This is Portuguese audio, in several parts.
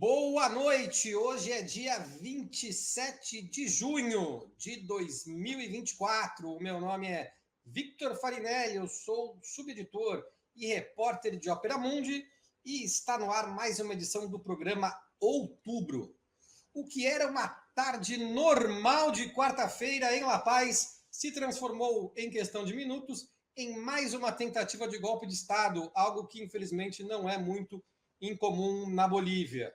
Boa noite, hoje é dia 27 de junho de 2024. O meu nome é Victor Farinelli, eu sou subeditor e repórter de Ópera Mundi e está no ar mais uma edição do programa Outubro. O que era uma tarde normal de quarta-feira em La Paz se transformou em questão de minutos em mais uma tentativa de golpe de Estado, algo que infelizmente não é muito incomum na Bolívia.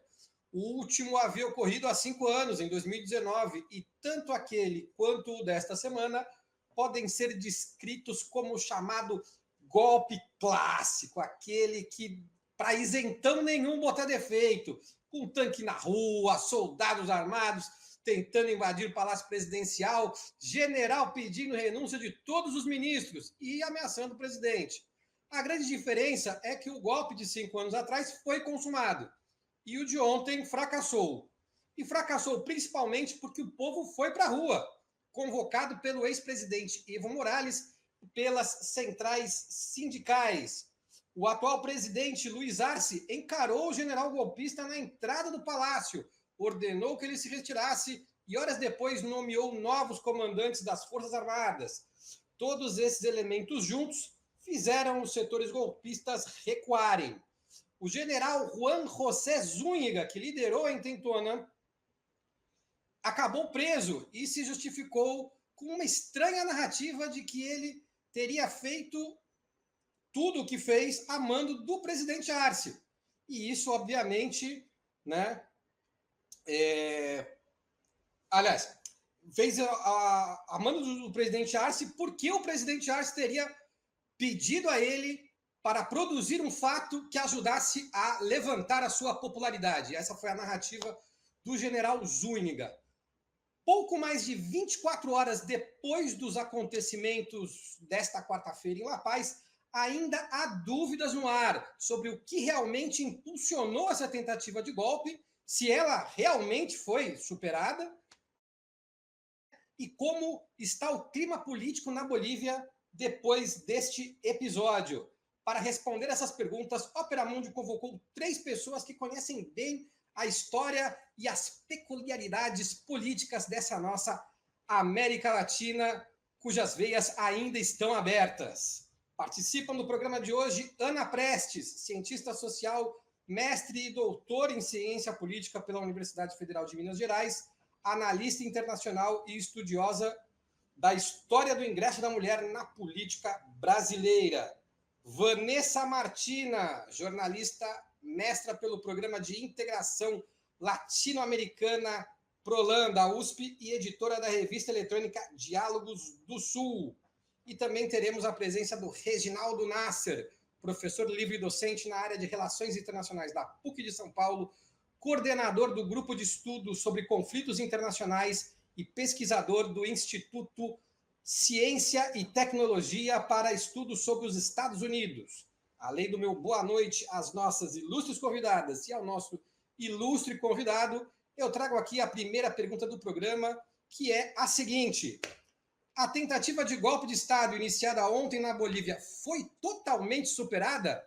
O último havia ocorrido há 5 anos, em 2019, e tanto aquele quanto o desta semana podem ser descritos como o chamado golpe clássico, aquele que, para isentão nenhum, botar defeito, com tanque na rua, soldados armados tentando invadir o Palácio Presidencial, general pedindo renúncia de todos os ministros e ameaçando o presidente. A grande diferença é que o golpe de 5 anos atrás foi consumado e o de ontem fracassou. E fracassou principalmente porque o povo foi para a rua, convocado pelo ex-presidente Evo Morales pelas centrais sindicais. O atual presidente Luiz Arce encarou o general golpista na entrada do palácio, ordenou que ele se retirasse e horas depois nomeou novos comandantes das Forças Armadas. Todos esses elementos juntos fizeram os setores golpistas recuarem. O general Juan José Zúñiga, que liderou a intentona, acabou preso e se justificou com uma estranha narrativa de que ele teria feito tudo o que fez a mando do presidente Arce. E isso, obviamente, fez a mando do presidente Arce porque o presidente Arce teria pedido a ele para produzir um fato que ajudasse a levantar a sua popularidade. Essa foi a narrativa do general Zúñiga. Pouco mais de 24 horas depois dos acontecimentos desta quarta-feira em La Paz, ainda há dúvidas no ar sobre o que realmente impulsionou essa tentativa de golpe, se ela realmente foi superada e como está o clima político na Bolívia depois deste episódio. Para responder essas perguntas, Ópera Mundi convocou 3 pessoas que conhecem bem a história e as peculiaridades políticas dessa nossa América Latina, cujas veias ainda estão abertas. Participam do programa de hoje Ana Prestes, cientista social, mestre e doutor em ciência política pela Universidade Federal de Minas Gerais, analista internacional e estudiosa da história do ingresso da mulher na política brasileira. Vanessa Martina, jornalista, mestra pelo Programa de Integração Latino-Americana Prolan, da USP, e editora da revista eletrônica Diálogos do Sul. E também teremos a presença do Reginaldo Nasser, professor livre docente na área de Relações Internacionais da PUC de São Paulo, coordenador do Grupo de Estudos sobre Conflitos Internacionais e pesquisador do Instituto Ciência e Tecnologia para Estudos sobre os Estados Unidos. Além do meu boa noite às nossas ilustres convidadas e ao nosso ilustre convidado, eu trago aqui a primeira pergunta do programa, que é a seguinte: a tentativa de golpe de Estado iniciada ontem na Bolívia foi totalmente superada?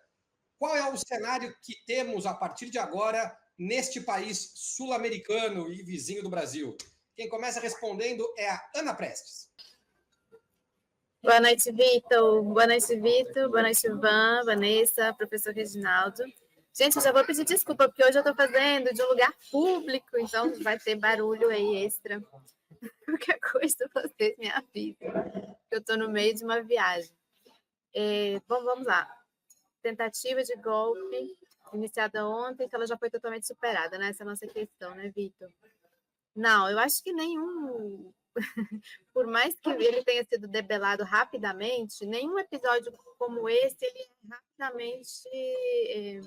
Qual é o cenário que temos a partir de agora neste país sul-americano e vizinho do Brasil? Quem começa respondendo é a Ana Prestes. Boa noite, Vitor. Boa noite, Vitor. Boa noite, Ivan, Vanessa, professor Reginaldo. Gente, eu já vou pedir desculpa, porque hoje eu estou fazendo de um lugar público, então vai ter barulho aí extra. Qualquer coisa vocês me avisam. Eu estou no meio de uma viagem. Bom, vamos lá. Tentativa de golpe iniciada ontem, que ela já foi totalmente superada, né? Essa é a nossa questão, né, Vitor? Não, eu acho que nenhum... Por mais que ele tenha sido debelado rapidamente, nenhum episódio como esse, ele é rapidamente,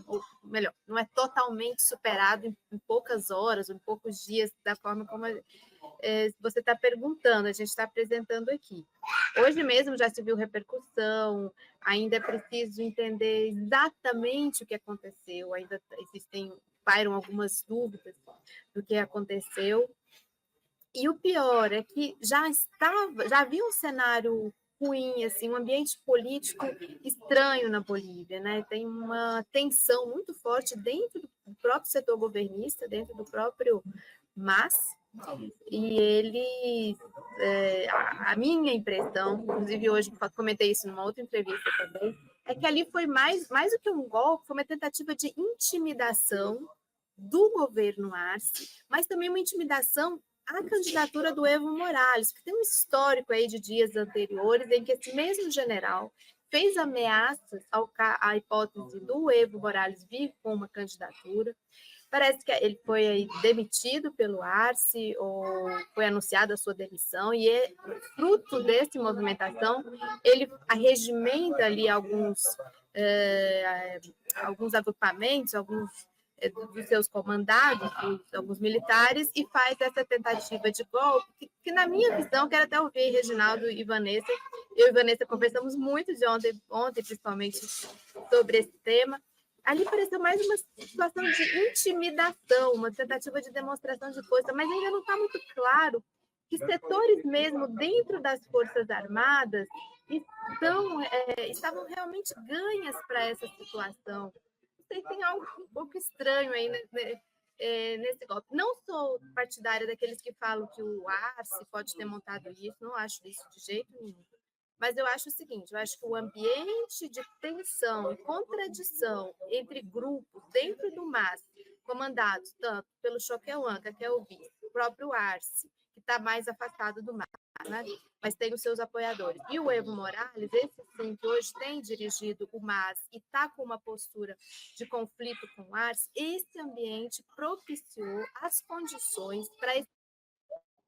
ou melhor, não é totalmente superado em poucas horas, ou em poucos dias, da forma como você está perguntando, a gente está apresentando aqui. Hoje mesmo já se viu repercussão, ainda é preciso entender exatamente o que aconteceu, ainda pairam algumas dúvidas do que aconteceu. E o pior é que já havia um cenário ruim, assim, um ambiente político estranho na Bolívia, né? Tem uma tensão muito forte dentro do próprio setor governista, dentro do próprio MAS, e ele, a minha impressão, inclusive hoje comentei isso numa outra entrevista também, é que ali foi mais do que um golpe, foi uma tentativa de intimidação do governo Arce, mas também uma intimidação à candidatura do Evo Morales, que tem um histórico aí de dias anteriores em que esse mesmo general fez ameaças à hipótese do Evo Morales vir com uma candidatura. Parece que ele foi aí demitido pelo Arce, ou foi anunciada a sua demissão, e fruto dessa movimentação, ele arregimenta ali alguns agrupamentos, alguns dos seus comandados, alguns militares, e faz essa tentativa de golpe, que na minha visão, quero até ouvir Reginaldo e Vanessa, eu e Vanessa conversamos muito de ontem principalmente, sobre esse tema. Ali pareceu mais uma situação de intimidação, uma tentativa de demonstração de força, mas ainda não está muito claro que setores mesmo dentro das Forças Armadas estavam realmente ganhas para essa situação. Tem algo um pouco estranho aí nesse golpe. Não sou partidária daqueles que falam que o Arce pode ter montado isso, não acho isso de jeito nenhum. Mas eu acho o seguinte, eu acho que o ambiente de tensão e contradição entre grupos dentro do MAS, comandados tanto pelo Choquehuanca, que é o vice, o próprio Arce, que está mais afastado do MAS, né? Mas tem os seus apoiadores. E o Evo Morales, esse sim, que hoje tem dirigido o MAS e está com uma postura de conflito com o Arce, esse ambiente propiciou as condições para esse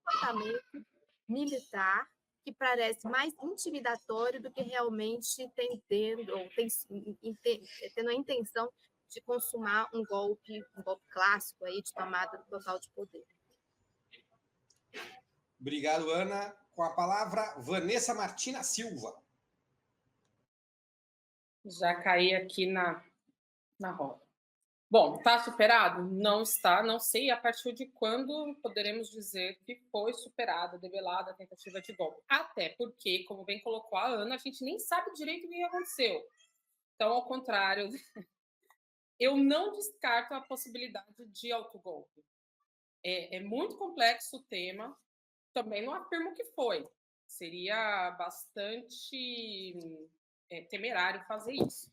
comportamento militar que parece mais intimidatório do que realmente tendo a intenção de consumar um golpe clássico aí de tomada total de poder. Obrigado, Ana. Com a palavra, Vanessa Martina Silva. Já caí aqui na roda. Bom, está superado? Não está, não sei a partir de quando poderemos dizer que foi superada, debelada a tentativa de golpe. Até porque, como bem colocou a Ana, a gente nem sabe direito o que aconteceu. Então, ao contrário, eu não descarto a possibilidade de autogolpe. É muito complexo o tema, também não afirmo que foi. Seria bastante temerário fazer isso.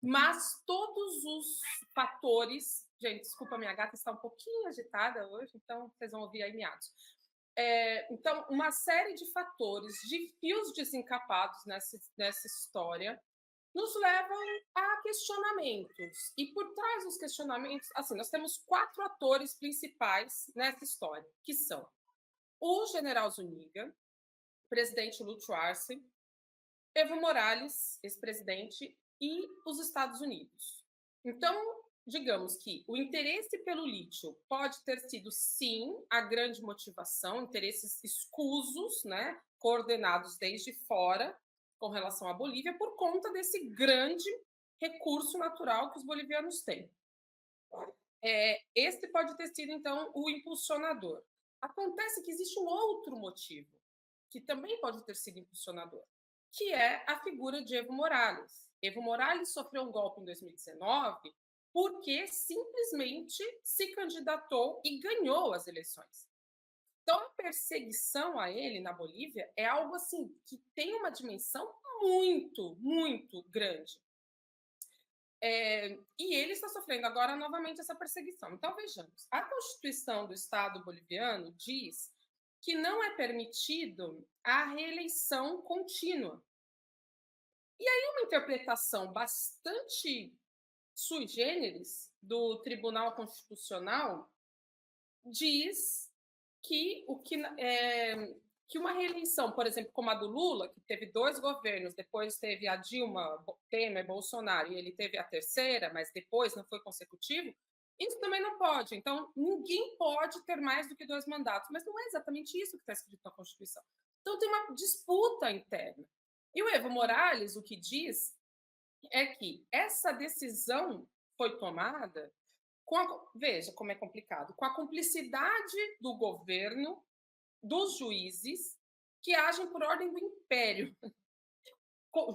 Mas todos os fatores... Gente, desculpa, minha gata está um pouquinho agitada hoje, então vocês vão ouvir aí miados. Então, uma série de fatores, de fios desencapados nessa história, nos levam a questionamentos. E por trás dos questionamentos, assim, nós temos 4 atores principais nessa história, que são o general Zuniga, o presidente Lúcio Arce, Evo Morales, ex-presidente, e os Estados Unidos. Então, digamos que o interesse pelo lítio pode ter sido, sim, a grande motivação, interesses escusos, né, coordenados desde fora com relação à Bolívia, por conta desse grande recurso natural que os bolivianos têm. Este pode ter sido, então, o impulsionador. Acontece que existe um outro motivo, que também pode ter sido impulsionador, que é a figura de Evo Morales. Evo Morales sofreu um golpe em 2019 porque simplesmente se candidatou e ganhou as eleições. Então, a perseguição a ele na Bolívia é algo assim que tem uma dimensão muito, muito grande. E ele está sofrendo agora novamente essa perseguição. Então, vejamos, a Constituição do Estado boliviano diz que não é permitido a reeleição contínua. E aí uma interpretação bastante sui generis do Tribunal Constitucional diz que que uma reeleição, por exemplo, como a do Lula, que teve 2 governos, depois teve a Dilma, Temer, Bolsonaro, e ele teve a terceira, mas depois não foi consecutivo, isso também não pode. Então, ninguém pode ter mais do que 2 mandatos, mas não é exatamente isso que está escrito na Constituição. Então, tem uma disputa interna. E o Evo Morales, o que diz é que essa decisão foi tomada veja como é complicado, com a cumplicidade do governo, dos juízes, que agem por ordem do império,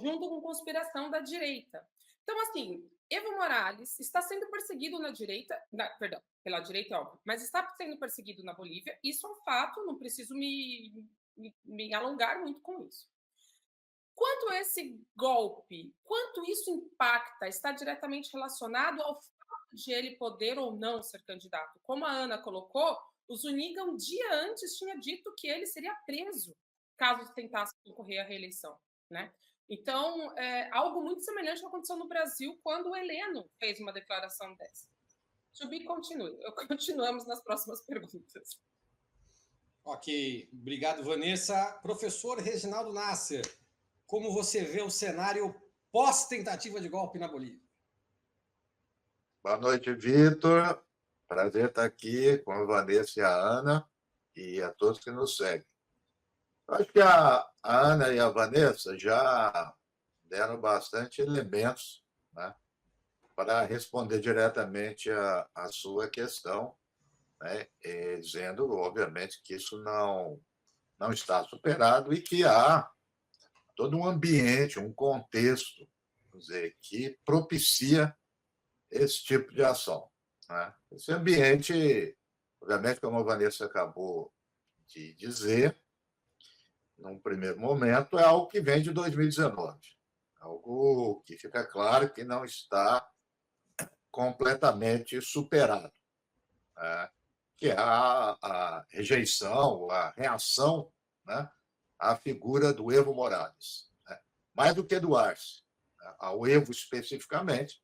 junto com conspiração da direita. Então, assim, Evo Morales está sendo perseguido na direita, perdão, pela direita é óbvio, mas está sendo perseguido na Bolívia. Isso é um fato, não preciso me alongar muito com isso. Quanto a esse golpe, quanto isso impacta, está diretamente relacionado ao fato de ele poder ou não ser candidato. Como a Ana colocou, o Zuniga um dia antes tinha dito que ele seria preso caso tentasse concorrer à reeleição, né? Então, algo muito semelhante aconteceu no Brasil quando o Heleno fez uma declaração dessa. Continuamos nas próximas perguntas. Ok, obrigado, Vanessa. Professor Reginaldo Nasser, como você vê o cenário pós-tentativa de golpe na Bolívia? Boa noite, Vitor. Prazer estar aqui com a Vanessa e a Ana e a todos que nos seguem. Acho que a Ana e a Vanessa já deram bastante elementos, né, para responder diretamente a sua questão, né, dizendo, obviamente, que isso não está superado e que há todo um ambiente, um contexto, vamos dizer, que propicia esse tipo de ação, né? Esse ambiente, obviamente, como a Vanessa acabou de dizer, num primeiro momento, é algo que vem de 2019, algo que fica claro que não está completamente superado, né? Que é a rejeição, a reação, né, à figura do Evo Morales, né? Mais do que do Arce, né, ao Evo especificamente,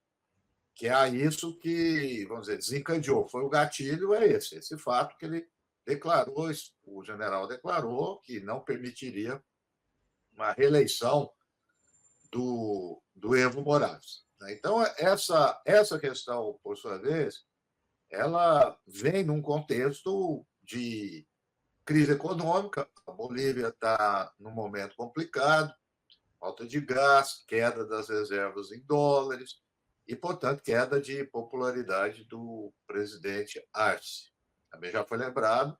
que é isso que, vamos dizer, desencadeou. Foi o gatilho, esse fato que ele declarou, o general declarou que não permitiria uma reeleição do Evo Morales. Então, essa questão, por sua vez, ela vem num contexto de crise econômica. A Bolívia está num momento complicado, falta de gás, queda das reservas em dólares e, portanto, queda de popularidade do presidente Arce. Também já foi lembrado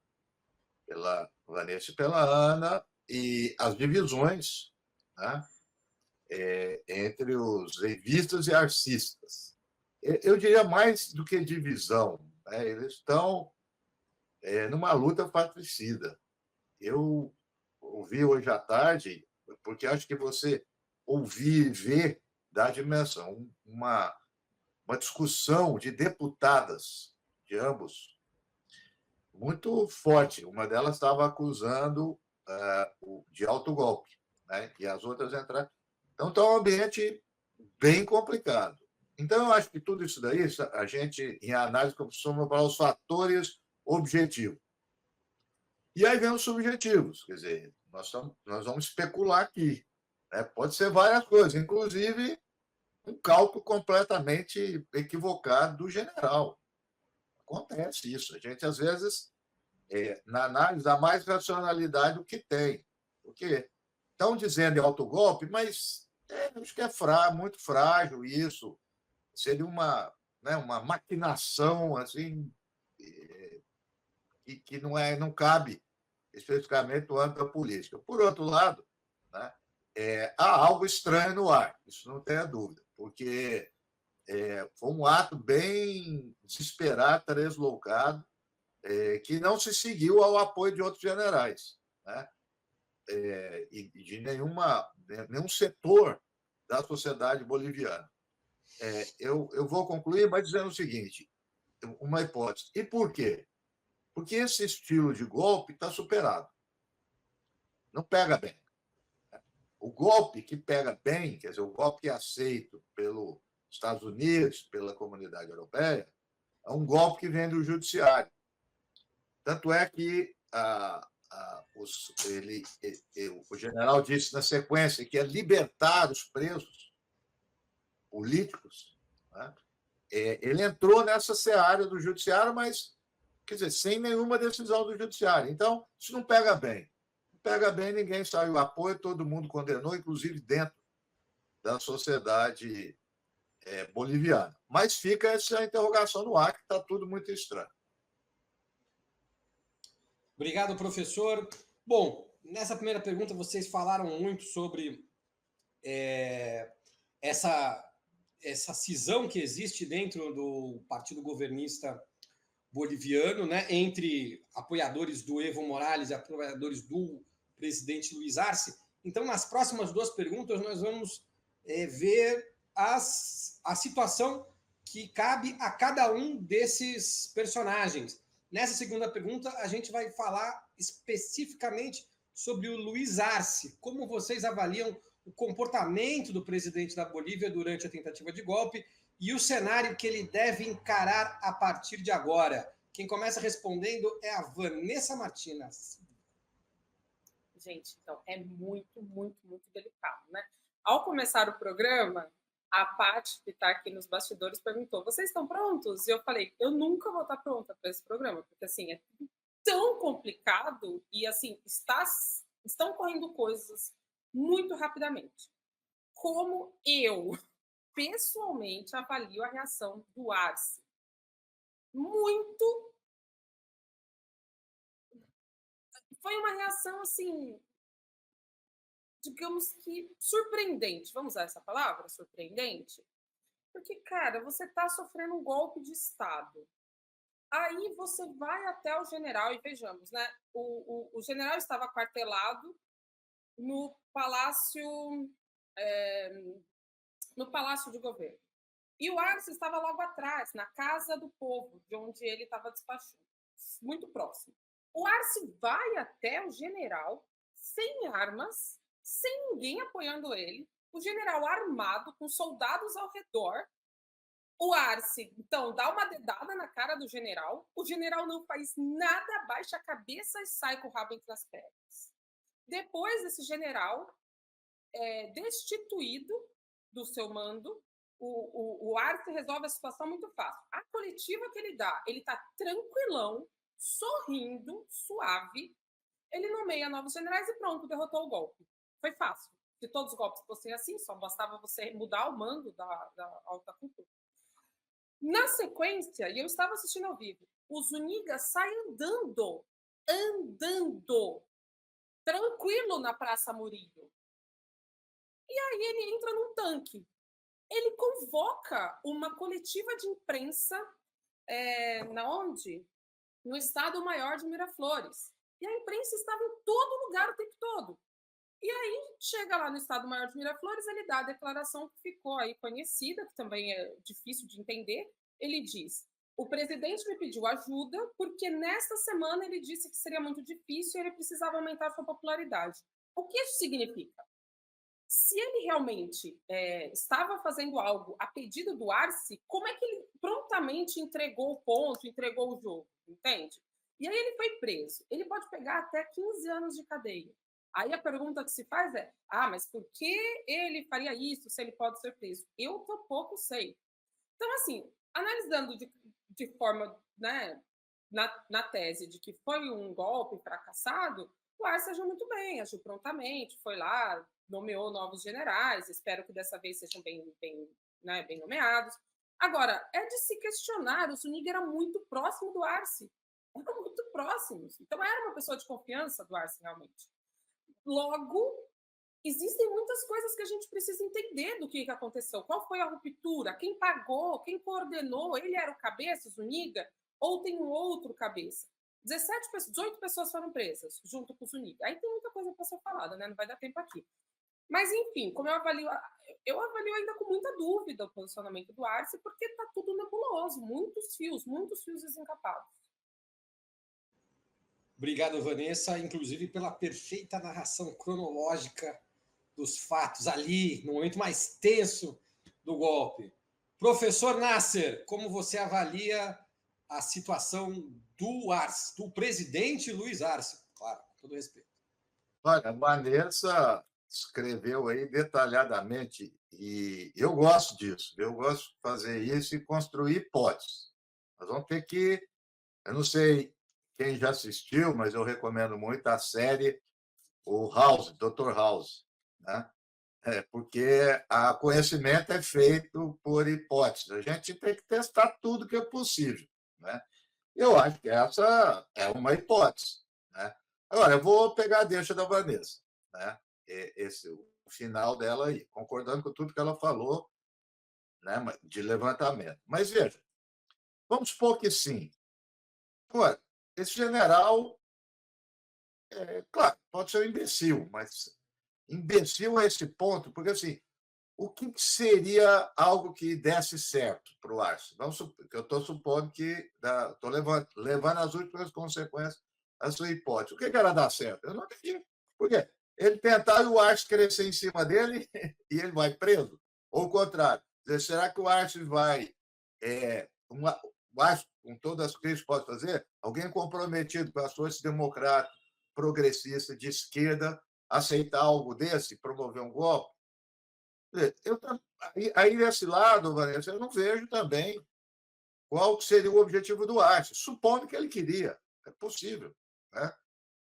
pela Vanessa e pela Ana, e as divisões, né, entre os evistas e arcistas. Eu diria mais do que divisão, né, eles estão numa luta patricida. Eu ouvi hoje à tarde, porque acho que você ouvir e ver dá dimensão, uma discussão de deputadas de ambos muito forte. Uma delas estava acusando de autogolpe, né? E as outras entraram. Então, está um ambiente bem complicado. Então, eu acho que tudo isso daí, a gente, em análise, costuma falar os fatores objetivos. E aí vem os subjetivos, quer dizer, nós vamos especular aqui, né? Pode ser várias coisas, inclusive um cálculo completamente equivocado do general. Acontece isso. A gente, às vezes, na análise, dá mais racionalidade do que tem. Porque estão dizendo em autogolpe, mas acho que é muito frágil isso. Seria uma maquinação assim, que não cabe especificamente no âmbito da política. Por outro lado, né, há algo estranho no ar, isso não tenha dúvida, porque foi um ato bem desesperado, deslocado, que não se seguiu ao apoio de outros generais, né, e de nenhum setor da sociedade boliviana. Eu vou concluir, mas dizendo o seguinte, uma hipótese. E por quê? Porque esse estilo de golpe está superado. Não pega bem. O golpe que pega bem, quer dizer, o golpe que é aceito pelos Estados Unidos, pela comunidade europeia, é um golpe que vem do judiciário. Tanto é que o general disse na sequência que é libertar os presos políticos, né? Ele entrou nessa seara do judiciário, mas, quer dizer, sem nenhuma decisão do judiciário. Então, isso não pega bem. Não pega bem, ninguém saiu apoio, todo mundo condenou, inclusive dentro da sociedade boliviana. Mas fica essa interrogação no ar, que está tudo muito estranho. Obrigado, professor. Bom, nessa primeira pergunta, vocês falaram muito sobre essa cisão que existe dentro do partido governista boliviano, né, entre apoiadores do Evo Morales e apoiadores do presidente Luiz Arce. Então, nas próximas 2 perguntas, nós vamos ver a situação que cabe a cada um desses personagens. Nessa segunda pergunta, a gente vai falar especificamente sobre o Luiz Arce. Como vocês avaliam o comportamento do presidente da Bolívia durante a tentativa de golpe e o cenário que ele deve encarar a partir de agora? Quem começa respondendo é a Vanessa Martins. Gente, então, é muito, muito, muito delicado, né? Ao começar o programa, a Paty, que está aqui nos bastidores, perguntou: vocês estão prontos? E eu falei: eu nunca vou estar pronta para esse programa, porque, assim, é tão complicado e, assim, estão correndo coisas muito rapidamente. Como eu, pessoalmente, avalio a reação do Arce? Muito. Foi uma reação, assim, digamos que surpreendente. Vamos usar essa palavra, surpreendente? Porque, cara, você está sofrendo um golpe de Estado. Aí você vai até o general e vejamos, né? O general estava aquartelado no palácio de governo. E o Arce estava logo atrás, na Casa do Povo, de onde ele estava despachando, muito próximo. O Arce vai até o general sem armas, sem ninguém apoiando ele, o general armado, com soldados ao redor. O Arce, então, dá uma dedada na cara do general, o general não faz nada, abaixa a cabeça e sai com o rabo entre as pernas. Depois, esse general é destituído do seu mando. O Arce resolve a situação muito fácil. A coletiva que ele dá, ele está tranquilão, sorrindo, suave, ele nomeia novos generais e pronto, derrotou o golpe. Foi fácil. Se todos os golpes fossem assim, só bastava você mudar o mando da alta cultura. Na sequência, e eu estava assistindo ao vivo, o Zuniga sai andando, tranquilo na Praça Murillo. E aí ele entra num tanque. Ele convoca uma coletiva de imprensa, no Estado-Maior de Miraflores. E a imprensa estava em todo lugar o tempo todo. E aí, chega lá no Estado-Maior de Miraflores, ele dá a declaração que ficou aí conhecida, que também é difícil de entender. Ele diz: o presidente me pediu ajuda porque nesta semana ele disse que seria muito difícil e ele precisava aumentar sua popularidade. O que isso significa? Se ele realmente estava fazendo algo a pedido do Arce, como é que ele prontamente entregou o ponto, entregou o jogo, entende? E aí ele foi preso. Ele pode pegar até 15 anos de cadeia. Aí a pergunta que se faz é: mas por que ele faria isso se ele pode ser preso? Eu pouco sei. Então, assim, analisando de forma, né, na tese de que foi um golpe fracassado, o Arce agiu muito bem, agiu prontamente, foi lá, nomeou novos generais, espero que dessa vez sejam bem nomeados. Agora, é de se questionar, o Zuniga era muito próximo do Arce, eram muito próximos, então era uma pessoa de confiança do Arce, realmente. Logo, existem muitas coisas que a gente precisa entender do que aconteceu. Qual foi a ruptura? Quem pagou? Quem coordenou? Ele era o cabeça, o Zuniga? Ou tem um outro cabeça? 18 pessoas foram presas, junto com o Zuniga. Aí tem muita coisa para ser falada, né? Não vai dar tempo aqui. Mas, enfim, como eu avalio ainda com muita dúvida o posicionamento do Arce, porque está tudo nebuloso, muitos fios desencapados. Obrigado, Vanessa, inclusive pela perfeita narração cronológica dos fatos ali, no momento mais tenso do golpe. Professor Nasser, como você avalia a situação do Arce, do presidente Luiz Arce? Claro, com todo respeito. Olha, a Vanessa escreveu aí detalhadamente, e eu gosto disso, eu gosto de fazer isso e construir hipóteses. Nós vamos ter que, eu não sei quem já assistiu, mas eu recomendo muito a série o House, Dr. House, né? Porque o conhecimento é feito por hipóteses. A gente tem que testar tudo que é possível, né? Eu acho que essa é uma hipótese, né? Agora, eu vou pegar a deixa da Vanessa, né? O final dela aí, concordando com tudo que ela falou, né, de levantamento. Mas veja, vamos supor que sim. Agora, esse general, claro, pode ser um imbecil, mas imbecil a esse ponto, porque assim, o que seria algo que desse certo para o Arce? Eu estou supondo que estou levando as últimas consequências a sua hipótese. O que era dar certo? Eu não acredito. Por quê? Ele tentar e o Arce crescer em cima dele e ele vai preso? Ou o contrário? Será que o Arce vai. O Arce, com todas as críticas que pode fazer, alguém comprometido com as forças democráticas, progressistas, de esquerda, aceitar algo desse, promover um golpe? Eu, aí, desse lado, Vanessa, eu não vejo também qual seria o objetivo do Arce, supondo que ele queria. É possível. Né?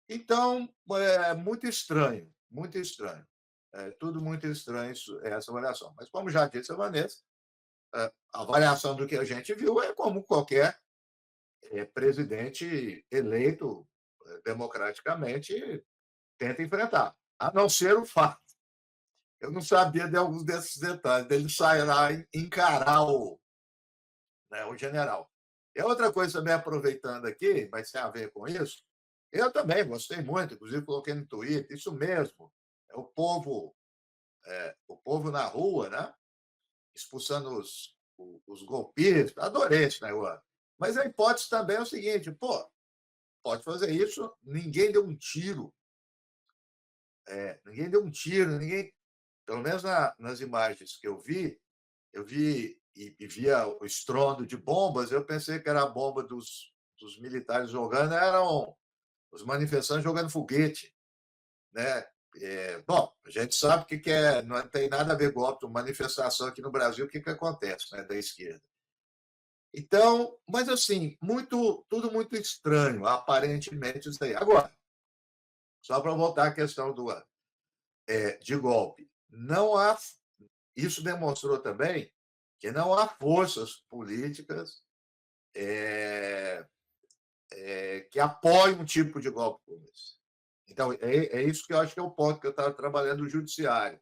Então, é muito estranho, muito estranho. É tudo muito estranho essa avaliação. Mas, como já disse a Vanessa, a avaliação do que a gente viu é como qualquer presidente eleito democraticamente tenta enfrentar, a não ser o fato. Eu não sabia de alguns desses detalhes, dele sair lá e encarar o general. E outra coisa também, aproveitando aqui, mas tem a ver com isso, eu também gostei muito, inclusive coloquei no Twitter, isso mesmo, é o povo na rua, né? Expulsando os golpistas, adorei esse negócio. Mas a hipótese também é o seguinte, pode fazer isso, ninguém deu um tiro, ninguém, pelo menos nas imagens que eu vi e via o estrondo de bombas, eu pensei que era a bomba dos militares jogando, eram os manifestantes jogando foguete. Né? Bom, a gente sabe o que é, não tem nada a ver com golpe, manifestação aqui no Brasil, o que acontece, né, da esquerda. Então, mas assim, tudo muito estranho, aparentemente isso aí. Agora, só para voltar à questão de golpe, não há, isso demonstrou também que não há forças políticas que apoiem um tipo de golpe como esse. Então, é isso que eu acho que é o ponto que eu estava trabalhando no judiciário.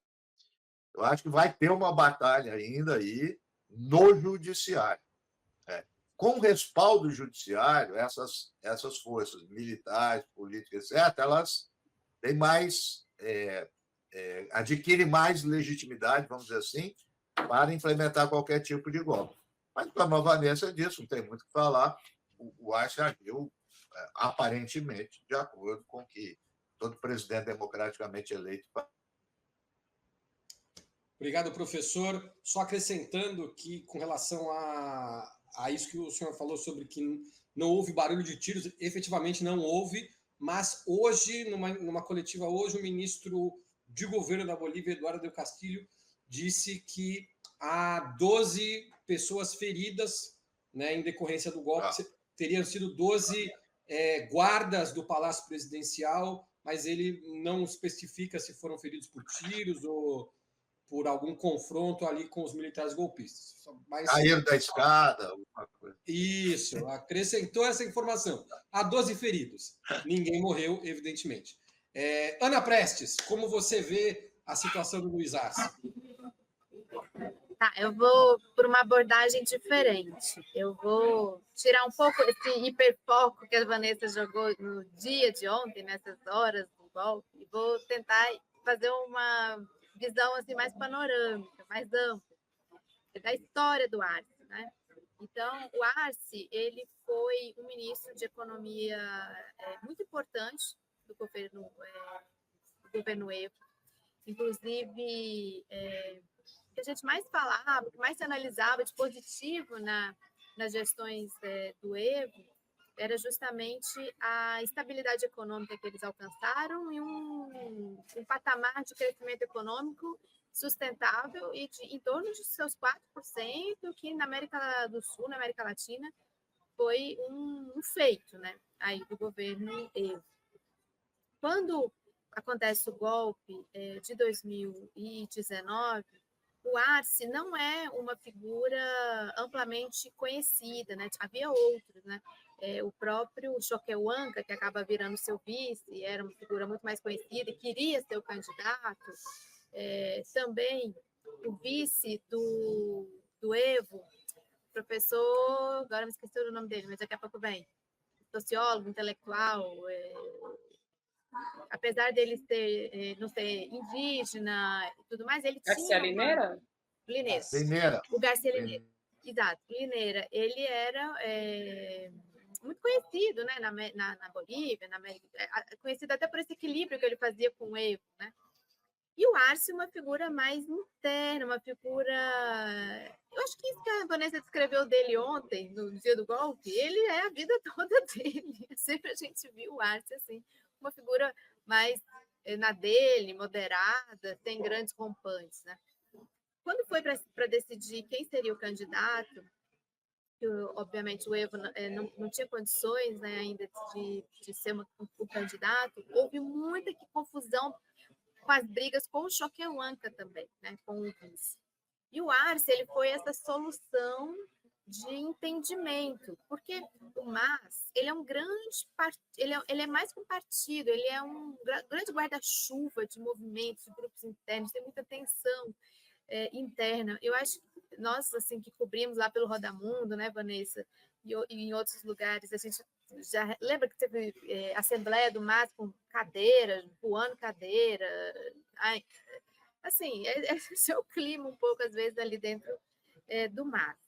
Eu acho que vai ter uma batalha ainda aí no judiciário. Com o respaldo judiciário, essas forças militares, políticas, etc., elas têm mais, adquirem mais legitimidade, vamos dizer assim, para implementar qualquer tipo de golpe. Mas, como a Vanessa disse, não tem muito o que falar, o Arce agiu aparentemente de acordo com o que todo presidente democraticamente eleito faz. Obrigado, professor. Só acrescentando que, com relação a isso que o senhor falou sobre que não houve barulho de tiros, efetivamente não houve, mas hoje, numa coletiva hoje, o ministro de governo da Bolívia, Eduardo del Castillo, disse que há 12 pessoas feridas, né, em decorrência do golpe. Teriam sido 12 guardas do Palácio Presidencial, mas ele não especifica se foram feridos por tiros ou por algum confronto ali com os militares golpistas. Mas, caíram da escada, alguma coisa. Isso, acrescentou essa informação. Há 12 feridos. Ninguém morreu, evidentemente. Ana Prestes, como você vê a situação do Luiz Arce? Tá, eu vou por uma abordagem diferente. Eu vou tirar um pouco esse hiperfoco que a Vanessa jogou no dia de ontem, nessas horas do golpe, e vou tentar fazer uma visão assim, mais panorâmica, mais ampla, da história do Arce, né? Então, o Arce, ele foi um ministro de economia muito importante do governo Evo. Inclusive, o que a gente mais falava, o que mais se analisava de positivo nas gestões do Evo era justamente a estabilidade econômica que eles alcançaram e um patamar de crescimento econômico sustentável e em torno de seus 4%, que na América do Sul, na América Latina, foi um feito, né, aí do governo Evo. Quando acontece o golpe de 2019, o Arce não é uma figura amplamente conhecida, né? Havia outros, né? O próprio Choquehuanca, que acaba virando seu vice, era uma figura muito mais conhecida e queria ser o candidato. Também o vice do do Evo, professor, agora me esqueci o nome dele, mas daqui a pouco vem, sociólogo, intelectual, apesar dele não ser indígena e tudo mais, ele Garcia tinha Lineira? Lineira. Lineira. O Garcia Lineira. Exato, Lineira. Ele era muito conhecido, né, na Bolívia, na América, conhecido até por esse equilíbrio que ele fazia com o Evo, né? E o Arce uma figura mais interna, uma figura... Eu acho que isso que a Vanessa descreveu dele ontem, no dia do golpe, ele é a vida toda dele. Sempre a gente viu o Arce assim, uma figura mais na dele, moderada, sem grandes rompantes, né? Quando foi para decidir quem seria o candidato, que, obviamente o Evo não tinha condições, né, ainda de ser o candidato, houve muita confusão com as brigas com o Choquehuanca também, né, com o vice. E o Arce, ele foi essa solução de entendimento, porque o MAS, ele é um grande ele é mais que um partido, ele é um grande guarda-chuva de movimentos, de grupos internos, tem muita tensão interna. Eu acho que nós, assim, que cobrimos lá pelo Rodamundo, né, Vanessa, e em outros lugares, a gente já lembra que teve Assembleia do MAS com cadeira, voando cadeira. Ai, assim, esse é o clima um pouco, às vezes, ali dentro do MAS.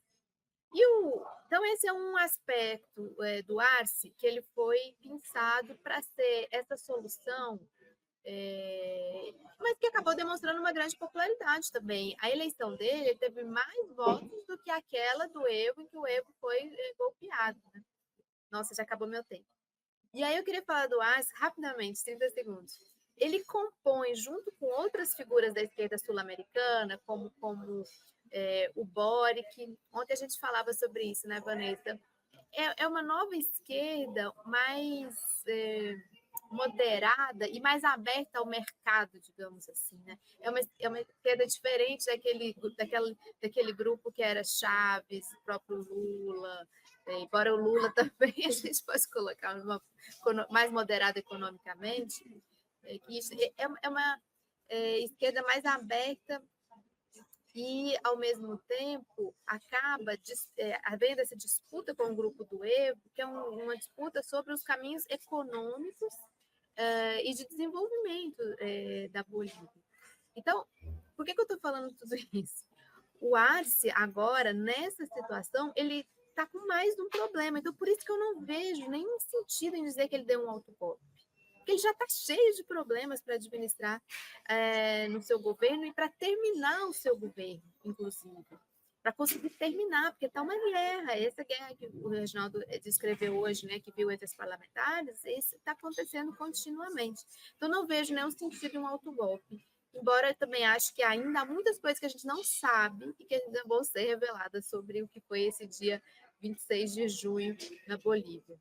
Então, esse é um aspecto do Arce que ele foi pensado para ser essa solução, mas que acabou demonstrando uma grande popularidade também. A eleição dele teve mais votos do que aquela do Evo, em que o Evo foi golpeado. Né? Nossa, já acabou meu tempo. E aí eu queria falar do Arce rapidamente, 30 segundos. Ele compõe, junto com outras figuras da esquerda sul-americana, como o Boric. Ontem a gente falava sobre isso, né, Vanessa? É uma nova esquerda mais moderada e mais aberta ao mercado, digamos assim, né? É uma esquerda diferente daquele grupo que era Chaves, o próprio Lula, embora o Lula também a gente possa colocar mais moderado economicamente, é uma esquerda mais aberta e, ao mesmo tempo, acaba havendo essa disputa com o grupo do Evo, que é uma disputa sobre os caminhos econômicos e de desenvolvimento da Bolívia. Então, por que eu estou falando tudo isso? O Arce, agora, nessa situação, ele está com mais de um problema. Então, por isso que eu não vejo nenhum sentido em dizer que ele deu um autogolpe. Porque ele já está cheio de problemas para administrar no seu governo e para terminar o seu governo, inclusive. Para conseguir terminar, porque está uma guerra. Essa guerra que o Reginaldo descreveu hoje, né, que viu entre os parlamentares, isso está acontecendo continuamente. Então, não vejo nenhum sentido em um autogolpe. Embora eu também acho que ainda há muitas coisas que a gente não sabe e que ainda vão ser reveladas sobre o que foi esse dia 26 de junho na Bolívia.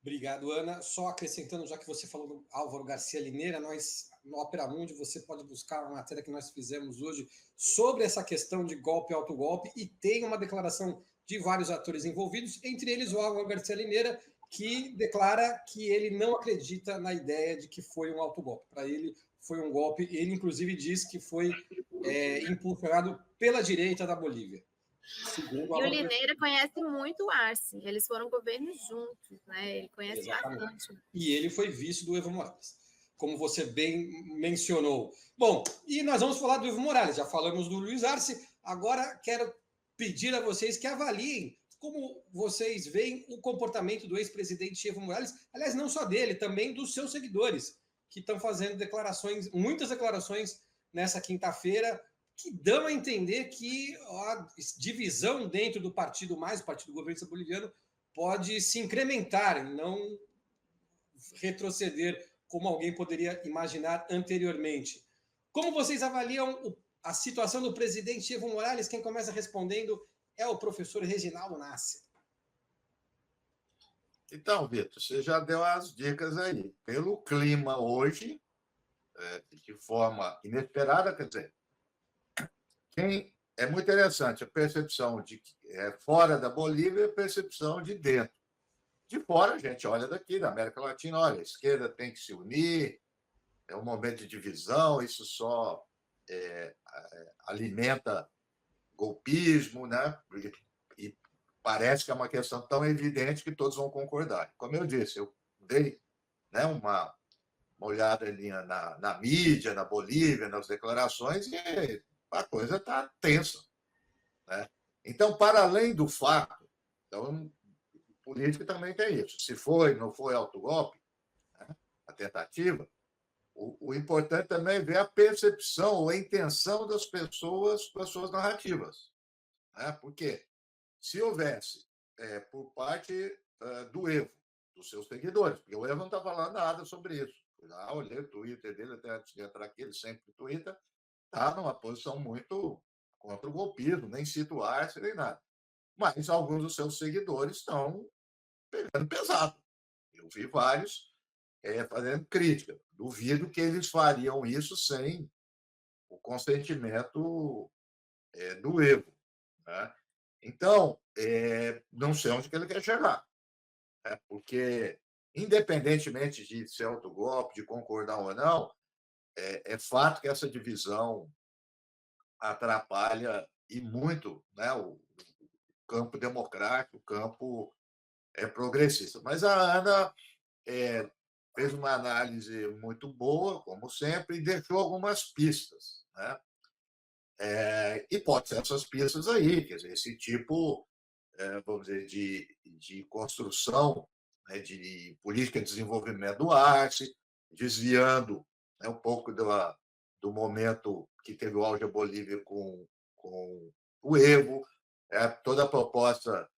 Obrigado, Ana. Só acrescentando, já que você falou do Álvaro Garcia Lineira, nós, no Opera Mundi, você pode buscar uma matéria que nós fizemos hoje sobre essa questão de golpe e autogolpe, e tem uma declaração de vários atores envolvidos, entre eles o Álvaro Garcia Lineira, que declara que ele não acredita na ideia de que foi um autogolpe. Para ele, foi um golpe. Ele, inclusive, diz que foi impulsionado pela direita da Bolívia. E o Lineira conhece muito o Arce, eles foram governos juntos, né? Ele conhece bastante. E ele foi vice do Evo Morales, como você bem mencionou. Bom, e nós vamos falar do Evo Morales, já falamos do Luiz Arce, agora quero pedir a vocês que avaliem como vocês veem o comportamento do ex-presidente Evo Morales, aliás, não só dele, também dos seus seguidores, que estão fazendo declarações, muitas declarações nessa quinta-feira, que dão a entender que a divisão dentro do partido mais, o Partido Governista Boliviano, pode se incrementar, não retroceder como alguém poderia imaginar anteriormente. Como vocês avaliam a situação do presidente Evo Morales? Quem começa respondendo é o professor Reginaldo Nasser. Então, Vitor, você já deu as dicas aí. Pelo clima hoje, de forma inesperada, quer dizer, é muito interessante a percepção de fora da Bolívia e a percepção de dentro. De fora, a gente olha daqui, da América Latina, olha, a esquerda tem que se unir, é um momento de divisão, isso só alimenta golpismo, né? E parece que é uma questão tão evidente que todos vão concordar. Como eu disse, eu dei, né, uma olhada ali na mídia, na Bolívia, nas declarações, e a coisa está tensa, né? Então, para além do fato, então, política também tem isso. Se foi, não foi autogolpe, né, a tentativa, o importante também é ver a percepção ou a intenção das pessoas com as suas narrativas, né? Porque se houvesse, por parte do Evo, dos seus seguidores, porque o Evo não está falando nada sobre isso. Já olhei o Twitter dele, até antes de entrar aqui, ele sempre Twitter, está numa posição muito contra o golpismo, nem cita o Arce, nem nada. Mas alguns dos seus seguidores estão pegando pesado. Eu vi vários fazendo crítica. Duvido que eles fariam isso sem o consentimento do Evo, né? Então, não sei onde que ele quer chegar, né? Porque, independentemente de ser autogolpe, de concordar ou não, é fato que essa divisão atrapalha e muito, né, o campo democrático, o campo progressista. Mas a Ana fez uma análise muito boa, como sempre, e deixou algumas pistas, né? E pode ser essas pistas aí, quer dizer, esse tipo, vamos dizer, de construção, né, de política de desenvolvimento do Arce, desviando, né, um pouco do momento que teve o auge da Bolívia com o Evo, toda a proposta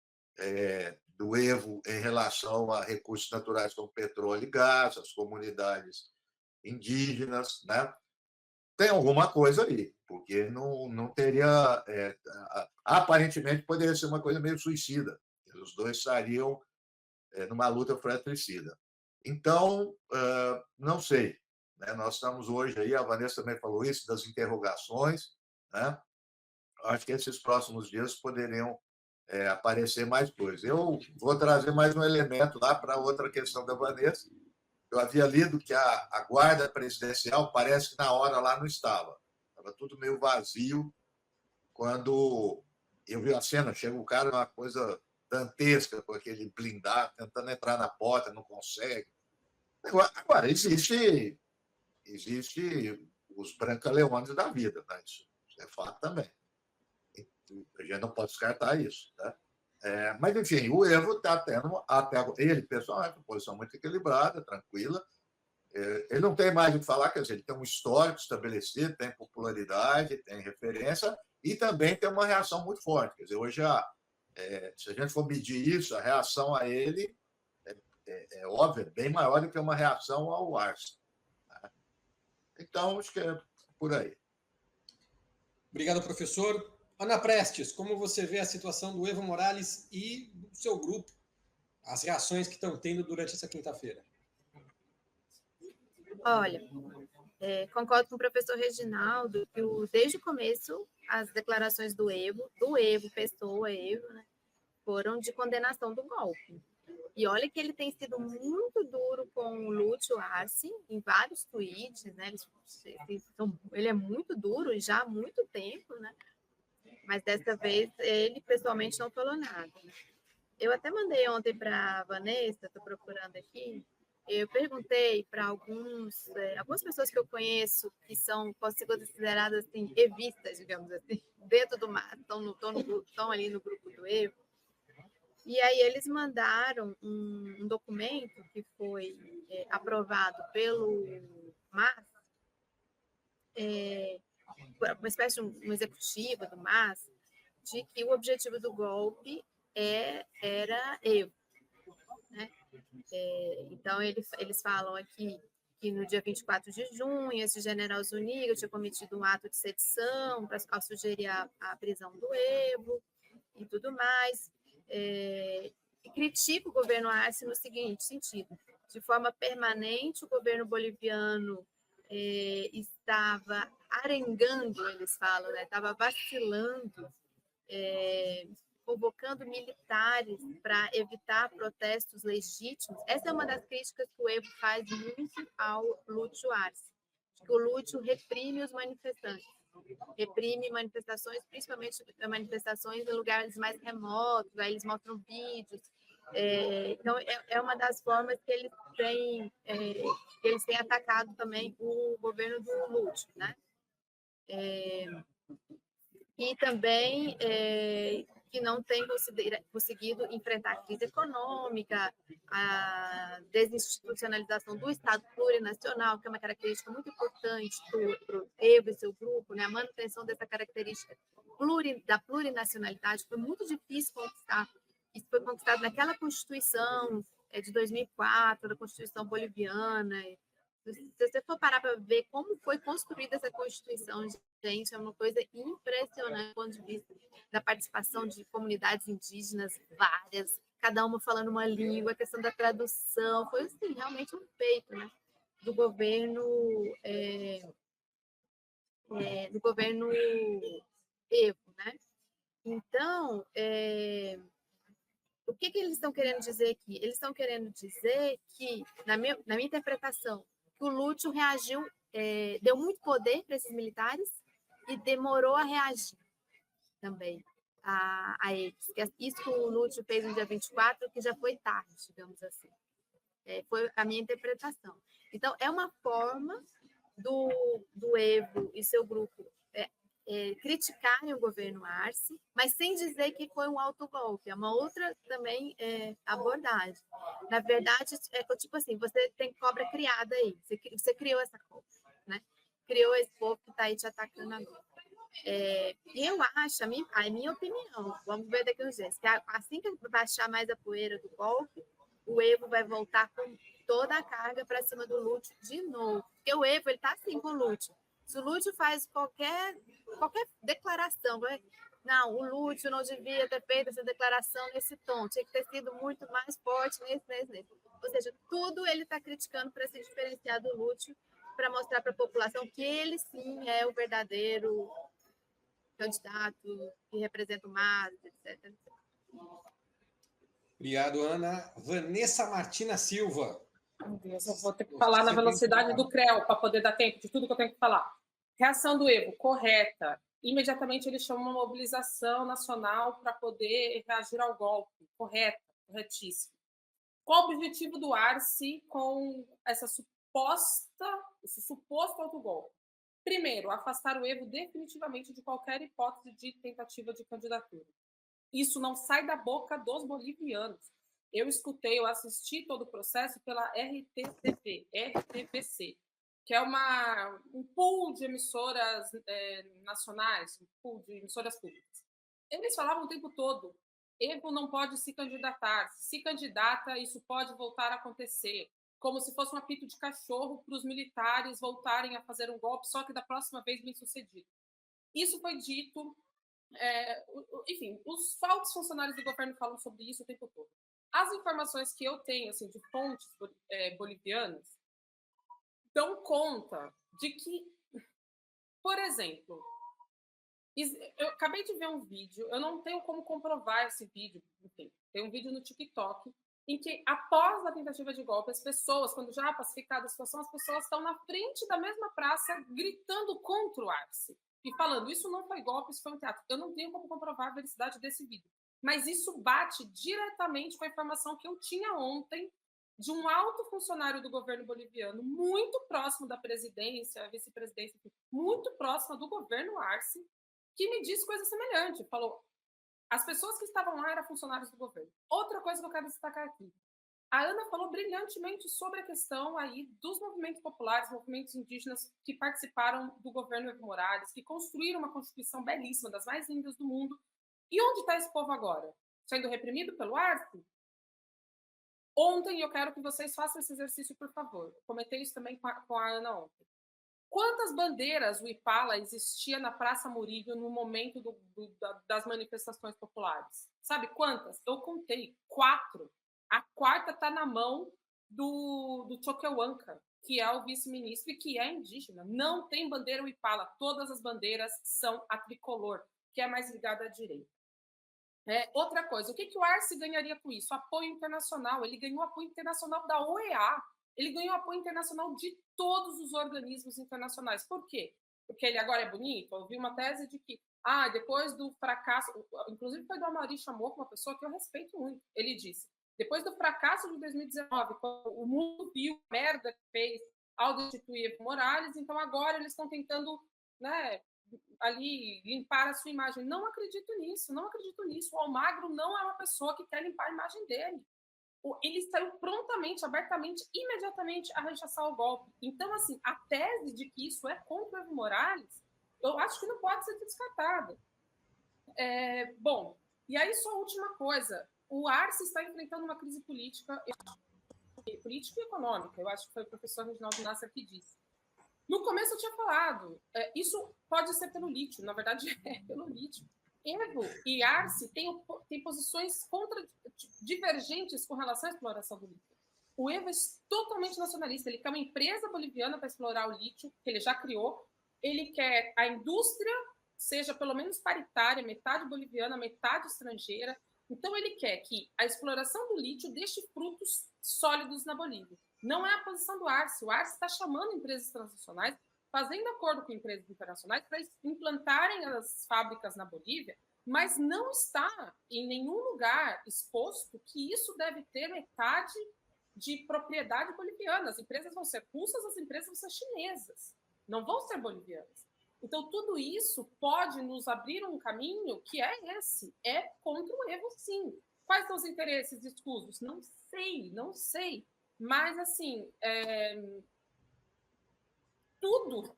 do Evo em relação a recursos naturais como petróleo e gás, as comunidades indígenas, né? Tem alguma coisa aí, porque não teria. Aparentemente, poderia ser uma coisa meio suicida. Os dois estariam numa luta fratricida. Então, não sei. Né? Nós estamos hoje aí, a Vanessa também falou isso, das interrogações. Né? Acho que esses próximos dias poderiam aparecer mais coisas. Eu vou trazer mais um elemento lá para outra questão da Vanessa. Eu havia lido que a guarda presidencial parece que na hora lá não estava. Estava tudo meio vazio. Quando eu vi a cena, chega o cara, uma coisa dantesca, com aquele blindado, tentando entrar na porta, não consegue. Agora existe os brancaleones da vida, né? Isso é fato também. A gente não pode descartar isso. Né? Mas, enfim, o Evo está tendo, até ele, pessoalmente, uma posição muito equilibrada, tranquila. Ele não tem mais o que falar, quer dizer, ele tem um histórico estabelecido, tem popularidade, tem referência e também tem uma reação muito forte. Quer dizer, hoje, se a gente for medir isso, a reação a ele é óbvia, bem maior do que uma reação ao Arce. Então, acho que é por aí. Obrigado, professor. Ana Prestes, como você vê a situação do Evo Morales e do seu grupo, as reações que estão tendo durante essa quinta-feira? Olha, concordo com o professor Reginaldo que desde o começo as declarações do Evo, pessoa Evo, né, foram de condenação do golpe. E olha que ele tem sido muito duro com o Lúcio Arce em vários tweets, né? Ele é muito duro já há muito tempo, né? Mas dessa vez ele pessoalmente não falou nada. Né? Eu até mandei ontem para a Vanessa, estou procurando aqui. Eu perguntei para algumas pessoas que eu conheço que podem ser consideradas assim, evistas, digamos assim, dentro do mar, estão ali no grupo do Evo. E aí eles mandaram um documento que foi aprovado pelo MAS, uma espécie de um executivo do MAS, de que o objetivo do golpe era Evo. Né? Então, eles falam aqui que no dia 24 de junho, esse general Zuniga tinha cometido um ato de sedição para sugerir a prisão do Evo e tudo mais. E critica o governo Arce no seguinte sentido: de forma permanente, o governo boliviano estava arengando, eles falam, né? Estava vacilando, convocando militares para evitar protestos legítimos. Essa é uma das críticas que o Evo faz muito ao Lúcio Arce, que o Lúcio reprime os manifestantes. reprime manifestações, principalmente manifestações em lugares mais remotos, aí eles mostram vídeos. Então, é uma das formas que eles têm atacado também o governo do Lúcio, né? E também que não tem conseguido enfrentar a crise econômica, a desinstitucionalização do Estado plurinacional, que é uma característica muito importante para o Evo e seu grupo, né? A manutenção dessa característica da plurinacionalidade foi muito difícil conquistar. Isso foi conquistado naquela Constituição de 2004, da Constituição boliviana. Se você for parar para ver como foi construída essa Constituição, gente, é uma coisa impressionante do ponto de vista da participação de comunidades indígenas várias, cada uma falando uma língua, a questão da tradução, foi assim, realmente um feito, né, do governo Evo, né? Então, o que eles estão querendo dizer aqui? Eles estão querendo dizer que, na minha interpretação, que o Lúcio reagiu, deu muito poder para esses militares e demorou a reagir também a eles. Isso que o Lúcio fez no dia 24, que já foi tarde, digamos assim. Foi a minha interpretação. Então, é uma forma do Evo e seu grupo criticarem o governo Arce, mas sem dizer que foi um autogolpe. É uma outra também abordagem. Na verdade, tipo assim, você tem cobra criada aí. Você criou essa cobra, né? Criou esse povo que está aí te atacando agora. E eu acho, a minha opinião, vamos ver daqui uns dias, que assim que baixar mais a poeira do golpe, o Evo vai voltar com toda a carga para cima do Lúcio de novo. Porque o Evo, ele está assim com o Lúcio. Se o Lúcio faz qualquer declaração, não, o Lúcio não devia ter feito essa declaração nesse tom, tinha que ter sido muito mais forte nesse. Ou seja, tudo ele está criticando para se diferenciar do Lúcio, para mostrar para a população que ele sim é o verdadeiro candidato que representa o MAS, etc. Obrigado, Ana. Vanessa Martina Silva. Meu Deus, eu vou ter que falar na velocidade do CREL para poder dar tempo de tudo que eu tenho que falar. Reação do Evo, correta. Imediatamente ele chama uma mobilização nacional para poder reagir ao golpe. Correta, corretíssimo. Qual o objetivo do Arce com esse suposto autogolpe? Primeiro, afastar o Evo definitivamente de qualquer hipótese de tentativa de candidatura. Isso não sai da boca dos bolivianos. Eu escutei, eu assisti todo o processo pela RTVC, que é um pool de emissoras nacionais, um pool de emissoras públicas. Eles falavam o tempo todo, Evo não pode se candidatar, se candidata, isso pode voltar a acontecer, como se fosse um apito de cachorro para os militares voltarem a fazer um golpe, só que da próxima vez bem sucedido. Isso foi dito, enfim, os falsos funcionários do governo falam sobre isso o tempo todo. As informações que eu tenho assim, de fontes bolivianas dão conta de que, por exemplo, eu acabei de ver um vídeo, eu não tenho como comprovar esse vídeo, enfim, tem um vídeo no TikTok em que, após a tentativa de golpe, as pessoas, quando já pacificada a situação, as pessoas estão na frente da mesma praça gritando contra o Arce e falando, isso não foi golpe, isso foi um teatro. Eu não tenho como comprovar a veracidade desse vídeo, mas isso bate diretamente com a informação que eu tinha ontem de um alto funcionário do governo boliviano, muito próximo da presidência, vice-presidência, muito próximo do governo Arce, que me disse coisa semelhante. Falou, as pessoas que estavam lá eram funcionários do governo. Outra coisa que eu quero destacar aqui. A Ana falou brilhantemente sobre a questão aí dos movimentos populares, movimentos indígenas que participaram do governo Evo Morales, que construíram uma Constituição belíssima, das mais lindas do mundo. E onde está esse povo agora? Sendo reprimido pelo Arce? Ontem, eu quero que vocês façam esse exercício, por favor. Eu comentei isso também com a Ana ontem. Quantas bandeiras o Ipala existia na Praça Murillo no momento das manifestações populares? Sabe quantas? Eu contei 4. A 4ª está na mão do Choquehuanca, que é o vice-ministro e que é indígena. Não tem bandeira o Ipala. Todas as bandeiras são a tricolor, que é mais ligada à direita. Outra coisa, o que o Arce ganharia com isso? Apoio internacional. Ele ganhou apoio internacional da OEA. Ele ganhou apoio internacional de todos os organismos internacionais. Por quê? porque ele agora é bonito. Eu vi uma tese de que, depois do fracasso, inclusive foi do Amaury Chamor, uma pessoa que eu respeito muito, ele disse, depois do fracasso de 2019, quando o mundo viu a merda que fez ao destituir Evo Morales, então agora eles estão tentando, né, ali limpar a sua imagem. Não acredito nisso, não acredito nisso. O Almagro não é uma pessoa que quer limpar a imagem dele. Ele saiu prontamente, abertamente, imediatamente a rechaçar o golpe. Então, assim, a tese de que isso é contra o Evo Morales, eu acho que não pode ser descartada. Bom, e aí só a última coisa. O Arce está enfrentando uma crise política e econômica. Eu acho que foi o professor Reginaldo Nasser que disse. No começo eu tinha falado, isso pode ser pelo lítio, na verdade é pelo lítio. Evo e Arce têm posições divergentes com relação à exploração do lítio. O Evo é totalmente nacionalista, ele quer uma empresa boliviana para explorar o lítio, que ele já criou, ele quer a indústria seja pelo menos paritária, metade boliviana, metade estrangeira. Então ele quer que a exploração do lítio deixe frutos sólidos na Bolívia. Não é a posição do Arce. O Arce está chamando empresas transnacionais, fazendo acordo com empresas internacionais para implantarem as fábricas na Bolívia, mas não está em nenhum lugar exposto que isso deve ter metade de propriedade boliviana. As empresas vão ser russas, as empresas vão ser chinesas, não vão ser bolivianas. Então, tudo isso pode nos abrir um caminho que é esse, é contra o Evo, sim. Quais são os interesses escusos? Não sei. Mas, assim, tudo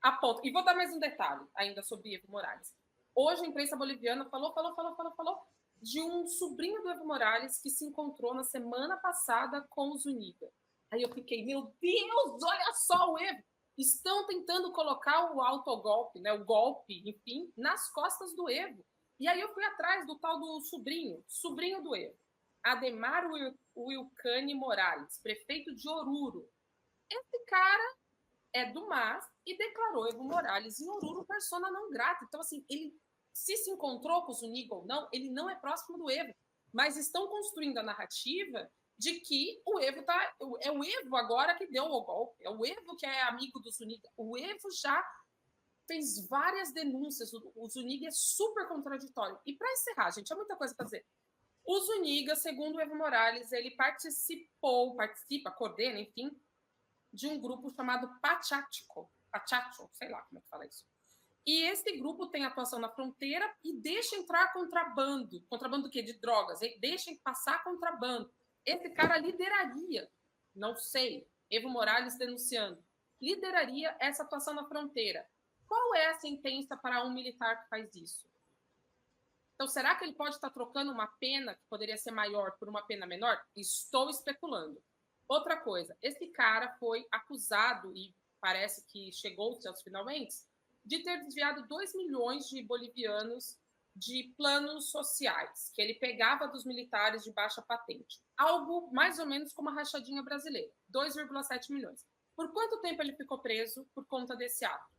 aponta. E vou dar mais um detalhe ainda sobre Evo Morales. Hoje a imprensa boliviana falou de um sobrinho do Evo Morales que se encontrou na semana passada com o Zuniga. Aí eu fiquei, meu Deus, olha só o Evo! Estão tentando colocar o autogolpe, né, o golpe, enfim, nas costas do Evo. E aí eu fui atrás do tal do sobrinho do Evo, Ademar Wilcane Morales, prefeito de Oruro. Esse cara é do MAS e declarou Evo Morales em Oruro persona não grata. Então, assim, ele se encontrou com o Zuniga ou não, ele não é próximo do Evo. Mas estão construindo a narrativa de que o Evo é o Evo agora que deu o golpe, é o Evo que é amigo do Zuniga. O Evo já fez várias denúncias, o Zuniga é super contraditório. E para encerrar, gente, há muita coisa para dizer. O Zuniga, segundo o Evo Morales, ele coordena, enfim, de um grupo chamado Pachacho, sei lá como é que fala isso. E esse grupo tem atuação na fronteira e deixa entrar contrabando do quê? De drogas, deixa passar contrabando. Esse cara lideraria, não sei, Evo Morales denunciando, lideraria essa atuação na fronteira. Qual é a sentença para um militar que faz isso? Então, será que ele pode estar trocando uma pena que poderia ser maior por uma pena menor? Estou especulando. Outra coisa, esse cara foi acusado, e parece que chegou-se aos finalmente, de ter desviado 2 milhões de bolivianos de planos sociais, que ele pegava dos militares de baixa patente. Algo mais ou menos como a rachadinha brasileira, 2,7 milhões. Por quanto tempo ele ficou preso por conta desse ato?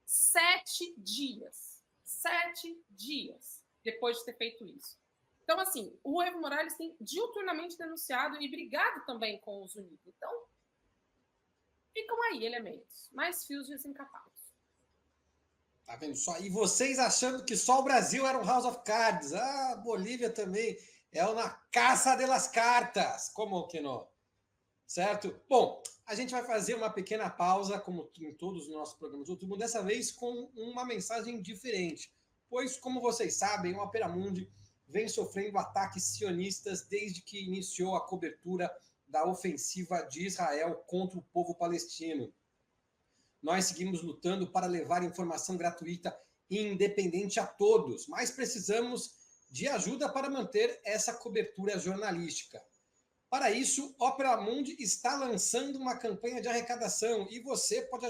7 dias. 7 dias depois de ter feito isso. Então, assim, o Evo Morales tem diuturnamente denunciado e brigado também com os Unidos. Então, ficam aí elementos, mais fios desencapados. Tá vendo só? E vocês achando que só o Brasil era um House of Cards. A Bolívia também é uma caça de las cartas. Como que não? Certo? Bom, a gente vai fazer uma pequena pausa, como em todos os nossos programas do YouTube, dessa vez com uma mensagem diferente. Pois, como vocês sabem, o Opera Mundi vem sofrendo ataques sionistas desde que iniciou a cobertura da ofensiva de Israel contra o povo palestino. Nós seguimos lutando para levar informação gratuita e independente a todos, mas precisamos de ajuda para manter essa cobertura jornalística. Para isso, Opera Mundi está lançando uma campanha de arrecadação e você pode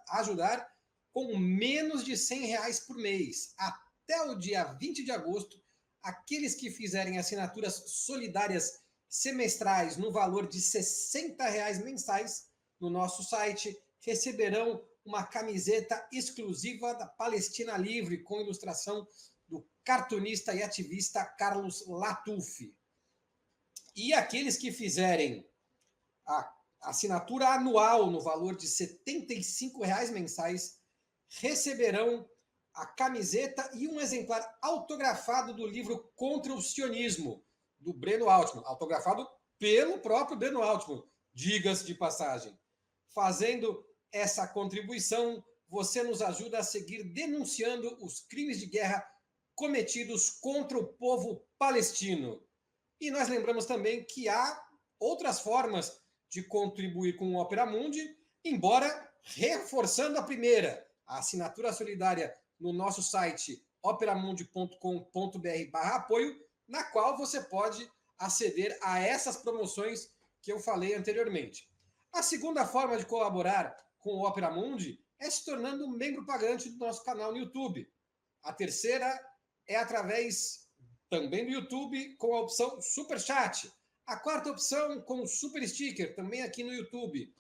ajudar com menos de R$100 por mês. Até o dia 20 de agosto, aqueles que fizerem assinaturas solidárias semestrais no valor de R$60 mensais no nosso site receberão uma camiseta exclusiva da Palestina Livre com ilustração do cartunista e ativista Carlos Latuf. E aqueles que fizerem a assinatura anual no valor de R$75 mensais receberão a camiseta e um exemplar autografado do livro Contra o Sionismo, do Breno Altman, autografado pelo próprio Breno Altman, diga-se de passagem. Fazendo essa contribuição, você nos ajuda a seguir denunciando os crimes de guerra cometidos contra o povo palestino. E nós lembramos também que há outras formas de contribuir com o Opera Mundi, embora reforçando a primeira, a assinatura solidária no nosso site operamundi.com.br/apoio, na qual você pode aceder a essas promoções que eu falei anteriormente. A segunda forma de colaborar com o Opera Mundi é se tornando um membro pagante do nosso canal no YouTube. A terceira é através também do YouTube com a opção Super Chat. A quarta opção com o Super Sticker, também aqui no YouTube.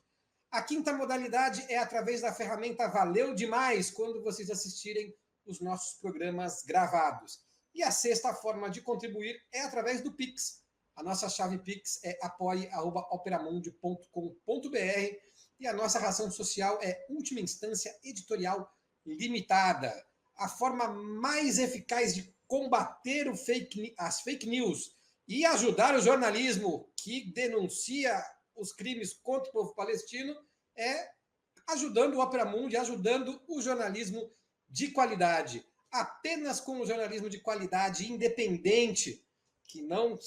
A quinta modalidade é através da ferramenta Valeu Demais, quando vocês assistirem os nossos programas gravados. E a sexta forma de contribuir é através do Pix. A nossa chave Pix é apoie@operamundi.com.br e a nossa razão social é Última Instância Editorial Limitada. A forma mais eficaz de combater as fake news e ajudar o jornalismo que denuncia os crimes contra o povo palestino é ajudando o Opera Mundi, ajudando o jornalismo de qualidade. Apenas com o jornalismo de qualidade independente, que não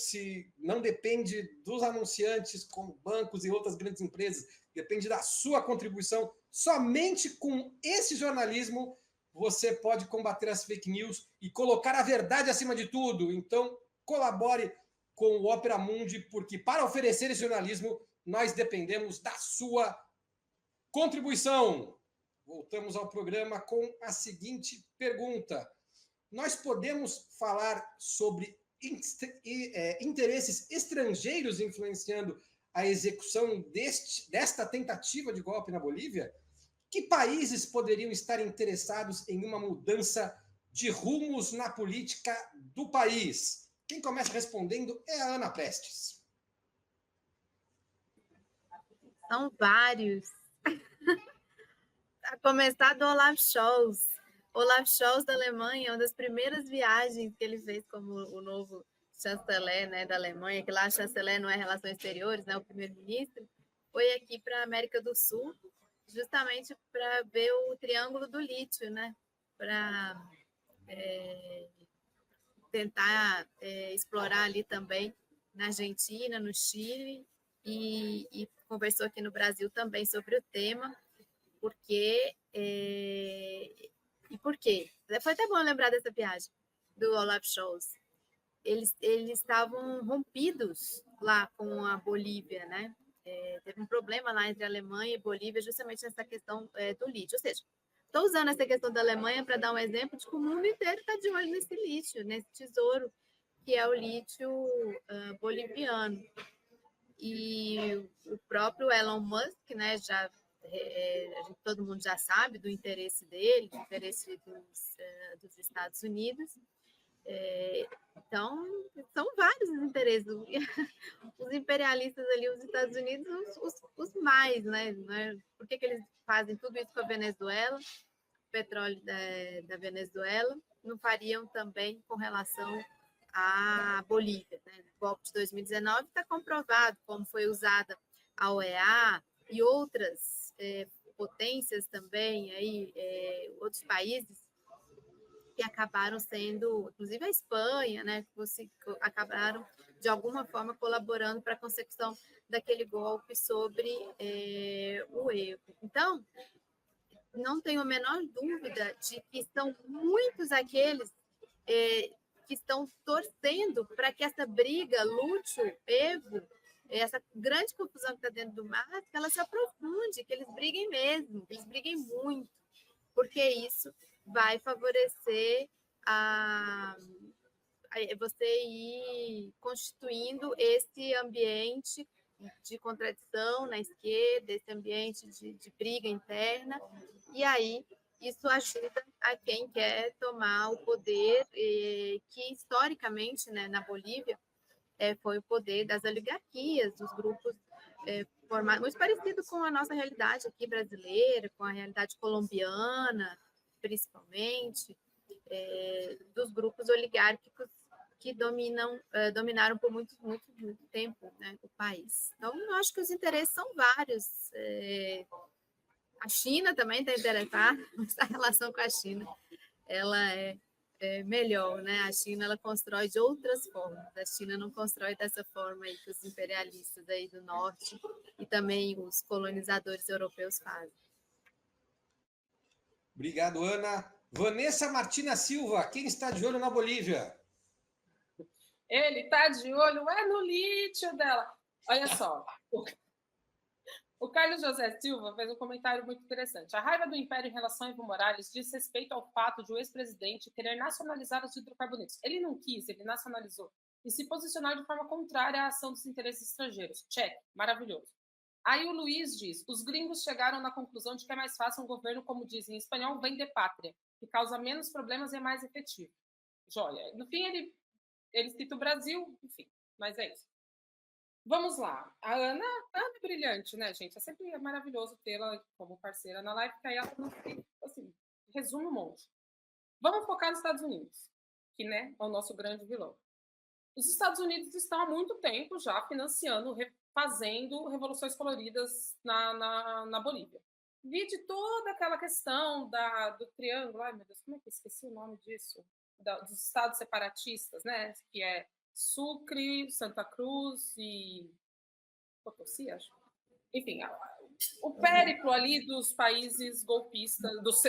depende dos anunciantes como bancos e outras grandes empresas, depende da sua contribuição. Somente com esse jornalismo você pode combater as fake news e colocar a verdade acima de tudo. Então, colabore com o Opera Mundi, porque para oferecer esse jornalismo, nós dependemos da sua contribuição. Voltamos ao programa com a seguinte pergunta. Nós podemos falar sobre interesses estrangeiros influenciando a execução desta tentativa de golpe na Bolívia? Que países poderiam estar interessados em uma mudança de rumos na política do país? Quem começa respondendo é a Ana Prestes. São vários. A começar do Olaf Scholz. Olaf Scholz da Alemanha, uma das primeiras viagens que ele fez como o novo chanceler, né, da Alemanha, que lá chanceler não é relações exteriores, né, o primeiro-ministro, foi aqui para a América do Sul, justamente para ver o Triângulo do Lítio, né, para tentar explorar ali também na Argentina, no Chile, e conversou aqui no Brasil também sobre o tema, porque... E por quê? Foi até bom lembrar dessa viagem do Olaf Scholz. Eles estavam rompidos lá com a Bolívia, né? Teve um problema lá entre a Alemanha e Bolívia justamente nessa questão do lítio. Ou seja, estou usando essa questão da Alemanha para dar um exemplo de que o mundo inteiro está de olho nesse lítio, nesse tesouro, que é o lítio boliviano. E o próprio Elon Musk, né, todo mundo já sabe do interesse dele, do interesse dos Estados Unidos. Então, são vários os interesses. Os imperialistas ali, os Estados Unidos, os mais, né? Por que eles fazem tudo isso com a Venezuela, o petróleo da Venezuela, não fariam também com relação à Bolívia, né? O golpe de 2019 está comprovado como foi usada a OEA e outras potências também, aí, outros países que acabaram sendo, inclusive a Espanha, né, que acabaram, de alguma forma, colaborando para a consecução daquele golpe sobre o erro. Então, não tenho a menor dúvida de que são muitos aqueles que estão torcendo para que essa briga Lúcio-Evo, essa grande confusão que está dentro do mar, que ela se aprofunde, que eles briguem mesmo, que eles briguem muito, porque isso vai favorecer você ir constituindo esse ambiente de contradição na esquerda, esse ambiente de briga interna, e aí isso ajuda a quem quer tomar o poder, que historicamente, né, na Bolívia, foi o poder das oligarquias, dos grupos formados, muito parecido com a nossa realidade aqui brasileira, com a realidade colombiana, principalmente, dos grupos oligárquicos que dominaram por muito tempo, né, o país. Então, eu acho que os interesses são vários. A China também está interessada, mas a relação com a China ela é melhor, né? A China ela constrói de outras formas. A China não constrói dessa forma aí que os imperialistas aí do norte e também os colonizadores europeus fazem. Obrigado, Ana. Vanessa Martina Silva, quem está de olho na Bolívia? Ele está de olho no lítio dela. Olha só, o Carlos José Silva fez um comentário muito interessante. A raiva do Império em relação a Evo Morales diz respeito ao fato de o ex-presidente querer nacionalizar os hidrocarbonetos. Ele não quis, ele nacionalizou. E se posicionar de forma contrária à ação dos interesses estrangeiros. Check, maravilhoso. Aí o Luiz diz, os gringos chegaram na conclusão de que é mais fácil um governo, como dizem em espanhol, vender pátria, que causa menos problemas e é mais efetivo. Joia. No fim, ele cita o Brasil, enfim, mas é isso. Vamos lá. A Ana é brilhante, né, gente? É sempre maravilhoso tê-la como parceira na live, porque aí ela não tem, assim, resume um monte. Vamos focar nos Estados Unidos, que, né, é o nosso grande vilão. Os Estados Unidos estão há muito tempo já financiando, fazendo revoluções coloridas na Bolívia. Vi de toda aquela questão do triângulo, ai meu Deus, como é que eu esqueci o nome disso? Dos estados separatistas, né? Que é Sucre, Santa Cruz e Potosí, acho. Enfim, o périplo ali dos países golpistas, dos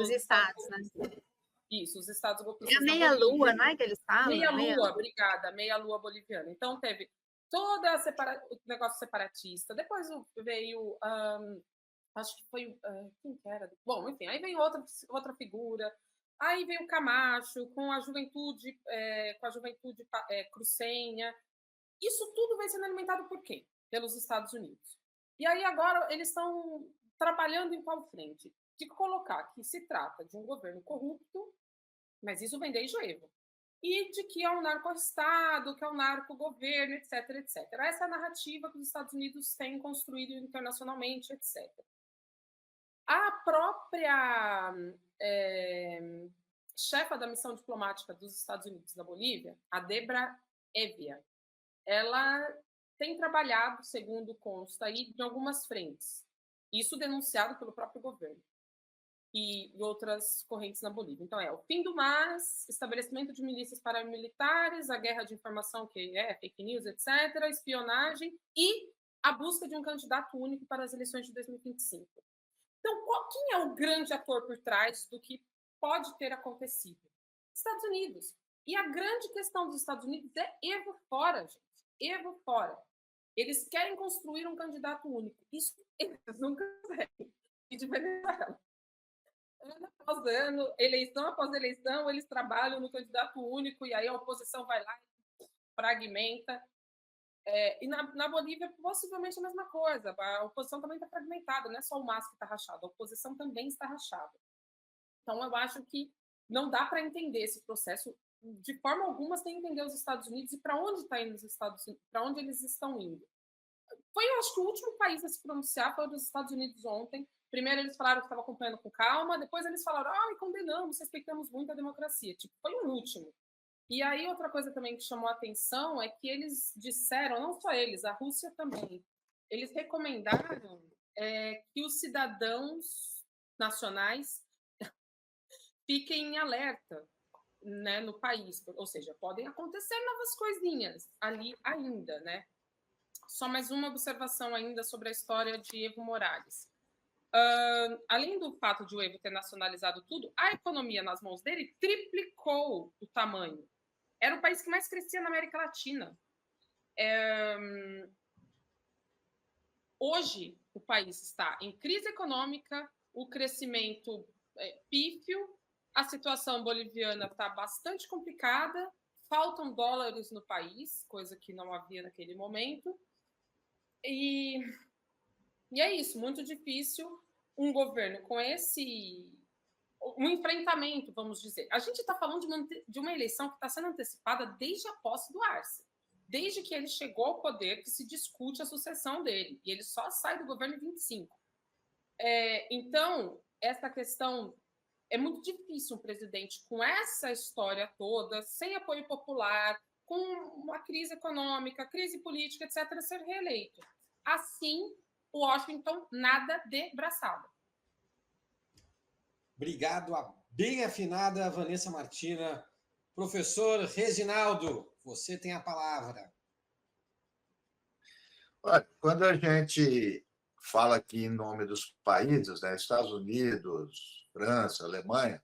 estados, né? Isso, os estados golpistas. É a meia-lua, não é que eles falam? Meia-lua, obrigada, meia-lua boliviana. Então, teve todo o negócio separatista. Depois veio, acho que foi, quem que era? Bom, enfim, aí veio outra figura. Aí veio o Camacho, com a juventude crucenha. Isso tudo vem sendo alimentado por quem? Pelos Estados Unidos. E aí agora eles estão trabalhando em qual frente? De colocar que se trata de um governo corrupto, mas isso vem desde o Evo. E de que é um narco-estado, que é um narco-governo, etc, etc. Essa é a narrativa que os Estados Unidos têm construído internacionalmente, etc. A própria chefa da missão diplomática dos Estados Unidos na Bolívia, a Debra Evia, ela tem trabalhado, segundo consta aí, em algumas frentes. Isso denunciado pelo próprio governo e outras correntes na Bolívia. Então, o fim do MAS, estabelecimento de milícias paramilitares, a guerra de informação, que é fake news, etc., espionagem e a busca de um candidato único para as eleições de 2025. Então, quem é o grande ator por trás do que pode ter acontecido? Estados Unidos. E a grande questão dos Estados Unidos é Evo fora, gente. Evo fora. Eles querem construir um candidato único. Isso eles nunca conseguem. E de Venezuela. Ano após ano, eleição após eleição, eles trabalham no candidato único e aí a oposição vai lá e fragmenta. E na Bolívia, possivelmente a mesma coisa. A oposição também está fragmentada, não é só o MAS que está rachado, a oposição também está rachada. Então, eu acho que não dá para entender esse processo de forma alguma sem entender os Estados Unidos e para onde está indo os Estados Unidos, para onde eles estão indo. Eu acho que o último país a se pronunciar foi os Estados Unidos ontem. Primeiro eles falaram que estavam acompanhando com calma, depois eles falaram, condenamos, respeitamos muito a democracia. Foi o último. E aí outra coisa também que chamou a atenção é que eles disseram, não só eles, a Rússia também, eles recomendaram que os cidadãos nacionais fiquem em alerta, né, no país, ou seja, podem acontecer novas coisinhas ali ainda, né? Só mais uma observação ainda sobre a história de Evo Morales. Além do fato de o Evo ter nacionalizado tudo, a economia nas mãos dele triplicou o tamanho. Era o país que mais crescia na América Latina. Hoje, o país está em crise econômica, o crescimento pífio, a situação boliviana está bastante complicada, faltam dólares no país, coisa que não havia naquele momento. E é isso, muito difícil um governo com um enfrentamento, vamos dizer. A gente está falando de uma eleição que está sendo antecipada desde a posse do Arce. Desde que ele chegou ao poder, que se discute a sucessão dele. E ele só sai do governo em 25. Então, essa questão é muito difícil um presidente com essa história toda, sem apoio popular, com uma crise econômica, crise política, etc., ser reeleito. Assim, Washington, nada de braçada. Obrigado a bem afinada Vanessa Martina. Professor Reginaldo, você tem a palavra. Olha, quando a gente fala aqui em nome dos países, né, Estados Unidos, França, Alemanha,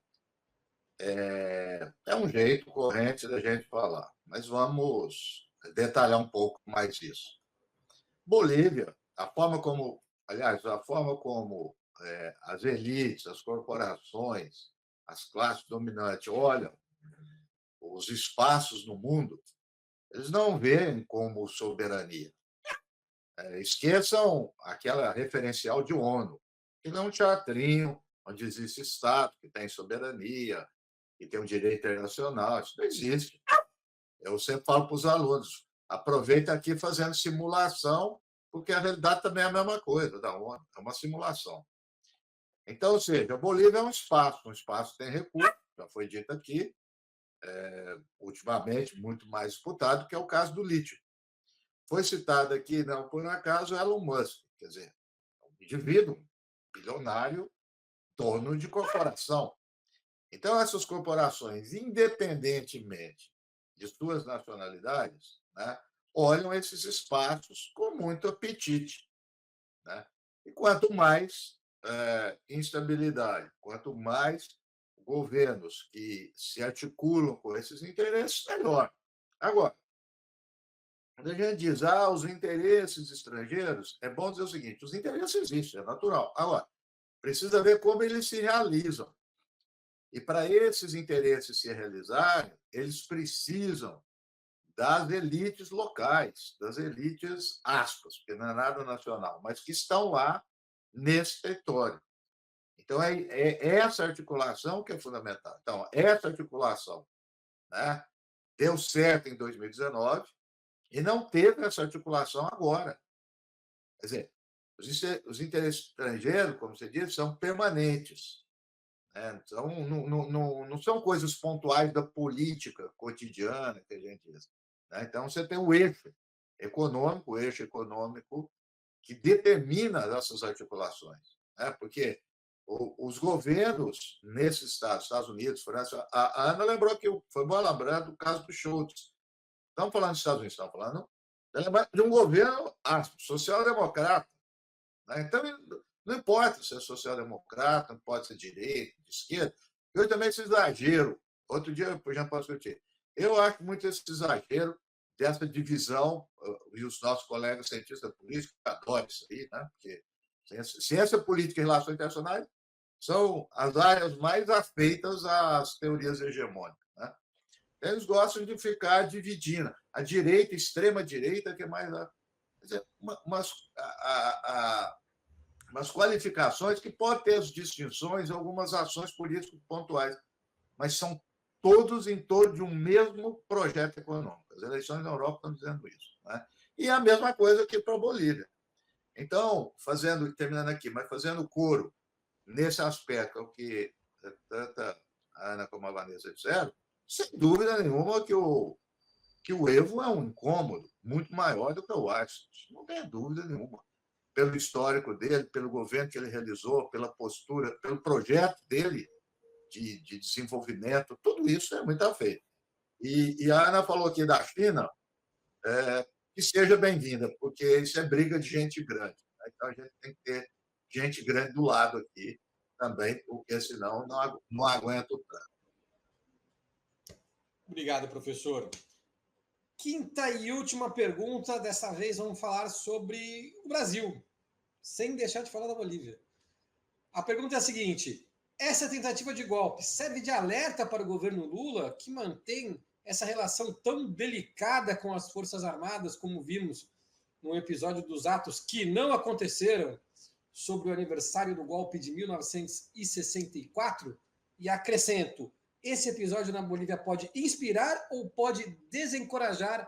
é um jeito corrente da gente falar, mas vamos detalhar um pouco mais isso. Bolívia, aliás, a forma como as elites, as corporações, as classes dominantes olham os espaços no mundo, eles não veem como soberania. Esqueçam aquela referencial de ONU, que não é um teatrinho onde existe Estado, que tem soberania, que tem um direito internacional. Isso não existe. Eu sempre falo para os alunos, aproveita aqui fazendo simulação, porque a realidade também é a mesma coisa da ONU, é uma simulação. Então, ou seja, a Bolívia é um espaço que tem recursos, já foi dito aqui, ultimamente muito mais disputado, que é o caso do lítio. Foi citado aqui, não por acaso, Elon Musk, quer dizer, um indivíduo bilionário, dono de corporação. Então, essas corporações, independentemente de suas nacionalidades, né, olham esses espaços com muito apetite. Né? E quanto mais instabilidade, quanto mais governos que se articulam com esses interesses, melhor. Agora, quando a gente diz, os interesses estrangeiros, é bom dizer o seguinte, os interesses existem, é natural. Agora, precisa ver como eles se realizam. E para esses interesses se realizarem, eles precisam das elites locais, das elites, aspas, porque não é nada nacional, mas que estão lá nesse território. Então, é essa articulação que é fundamental. Então, essa articulação, né, deu certo em 2019 e não teve essa articulação agora. Quer dizer, os interesses estrangeiros, como você disse, são permanentes. Né? Então, não são coisas pontuais da política cotidiana que a gente diz. Né? Então, você tem o eixo econômico que determina essas articulações. Né? Porque os governos nesses Estados Unidos, França, a Ana lembrou que foi bom lembrar do caso do Schultz. Estamos falando dos Estados Unidos, estamos falando de um governo social-democrata. Né? Então, não importa se é social-democrata, não pode ser direita, de esquerda. Eu também esse exagero. Outro dia, por exemplo, posso discutir. Eu acho muito esse exagero dessa divisão, e os nossos colegas cientistas políticos adoram isso aí, né? Porque ciência política e relações internacionais são as áreas mais afeitas às teorias hegemônicas. Né? Eles gostam de ficar dividindo. A direita, a extrema-direita, que é mais... Quer dizer, umas qualificações que podem ter as distinções, algumas ações políticas pontuais, mas são todos em torno de um mesmo projeto econômico. As eleições na Europa estão dizendo isso. Né? E é a mesma coisa aqui para a Bolívia. Então, terminando aqui, mas fazendo coro nesse aspecto, o que tanto a Ana como a Vanessa disseram, sem dúvida nenhuma que o Evo é um incômodo muito maior do que o Washington. Não tem dúvida nenhuma. Pelo histórico dele, pelo governo que ele realizou, pela postura, pelo projeto dele de desenvolvimento, tudo isso é muito feito. E a Ana falou aqui da China, que seja bem-vinda, porque isso é briga de gente grande. Né? Então, a gente tem que ter gente grande do lado aqui também, porque senão não aguenta o tanto. Obrigado, professor. Quinta e última pergunta, dessa vez vamos falar sobre o Brasil, sem deixar de falar da Bolívia. A pergunta é a seguinte: essa tentativa de golpe serve de alerta para o governo Lula, que mantém essa relação tão delicada com as Forças Armadas, como vimos no episódio dos atos que não aconteceram sobre o aniversário do golpe de 1964? E acrescento, esse episódio na Bolívia pode inspirar ou pode desencorajar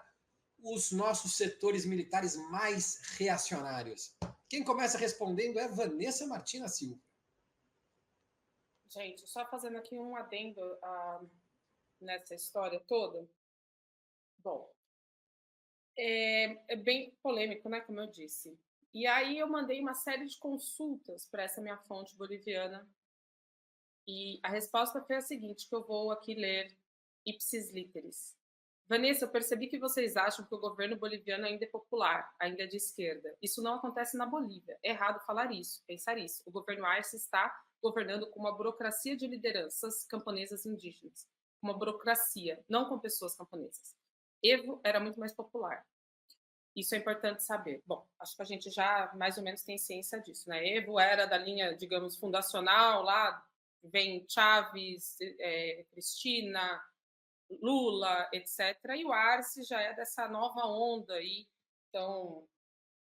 os nossos setores militares mais reacionários? Quem começa respondendo é Vanessa Martina Silva. Gente, só fazendo aqui um adendo nessa história toda. Bom, é bem polêmico, né, como eu disse. E aí eu mandei uma série de consultas para essa minha fonte boliviana. E a resposta foi a seguinte, que eu vou aqui ler ipsis literis. Vanessa, eu percebi que vocês acham que o governo boliviano ainda é popular, ainda é de esquerda. Isso não acontece na Bolívia. É errado falar isso, pensar isso. O governo Arce está governando com uma burocracia de lideranças camponesas indígenas. Uma burocracia, não com pessoas camponesas. Evo era muito mais popular. Isso é importante saber. Bom, acho que a gente já mais ou menos tem ciência disso, né? Evo era da linha, digamos, fundacional, lá vem Chaves, Cristina, Lula, etc. E o Arce já é dessa nova onda aí, então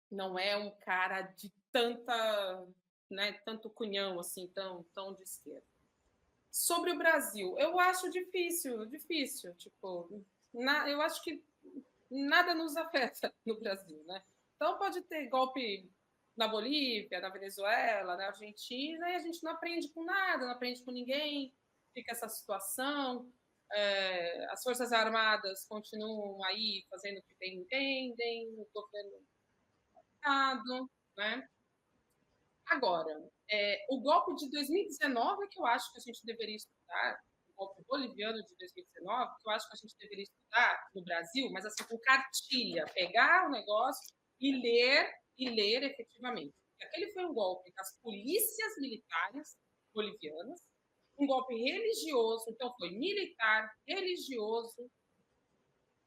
não é um cara de tanta, né, tanto cunhão assim, tão de esquerda. Sobre o Brasil, eu acho difícil, tipo, eu acho que nada nos afeta no Brasil, né? Então pode ter golpe na Bolívia, na Venezuela, na Argentina, e a gente não aprende com nada, não aprende com ninguém, fica essa situação. As Forças Armadas continuam aí fazendo o que bem entendem, o governo Estado, né? Agora, o golpe de 2019 que eu acho que a gente deveria estudar, o golpe boliviano de 2019, que eu acho que a gente deveria estudar no Brasil, mas assim, com cartilha, pegar o negócio e ler efetivamente. Aquele foi um golpe das polícias militares bolivianas, um golpe religioso, então foi militar, religioso,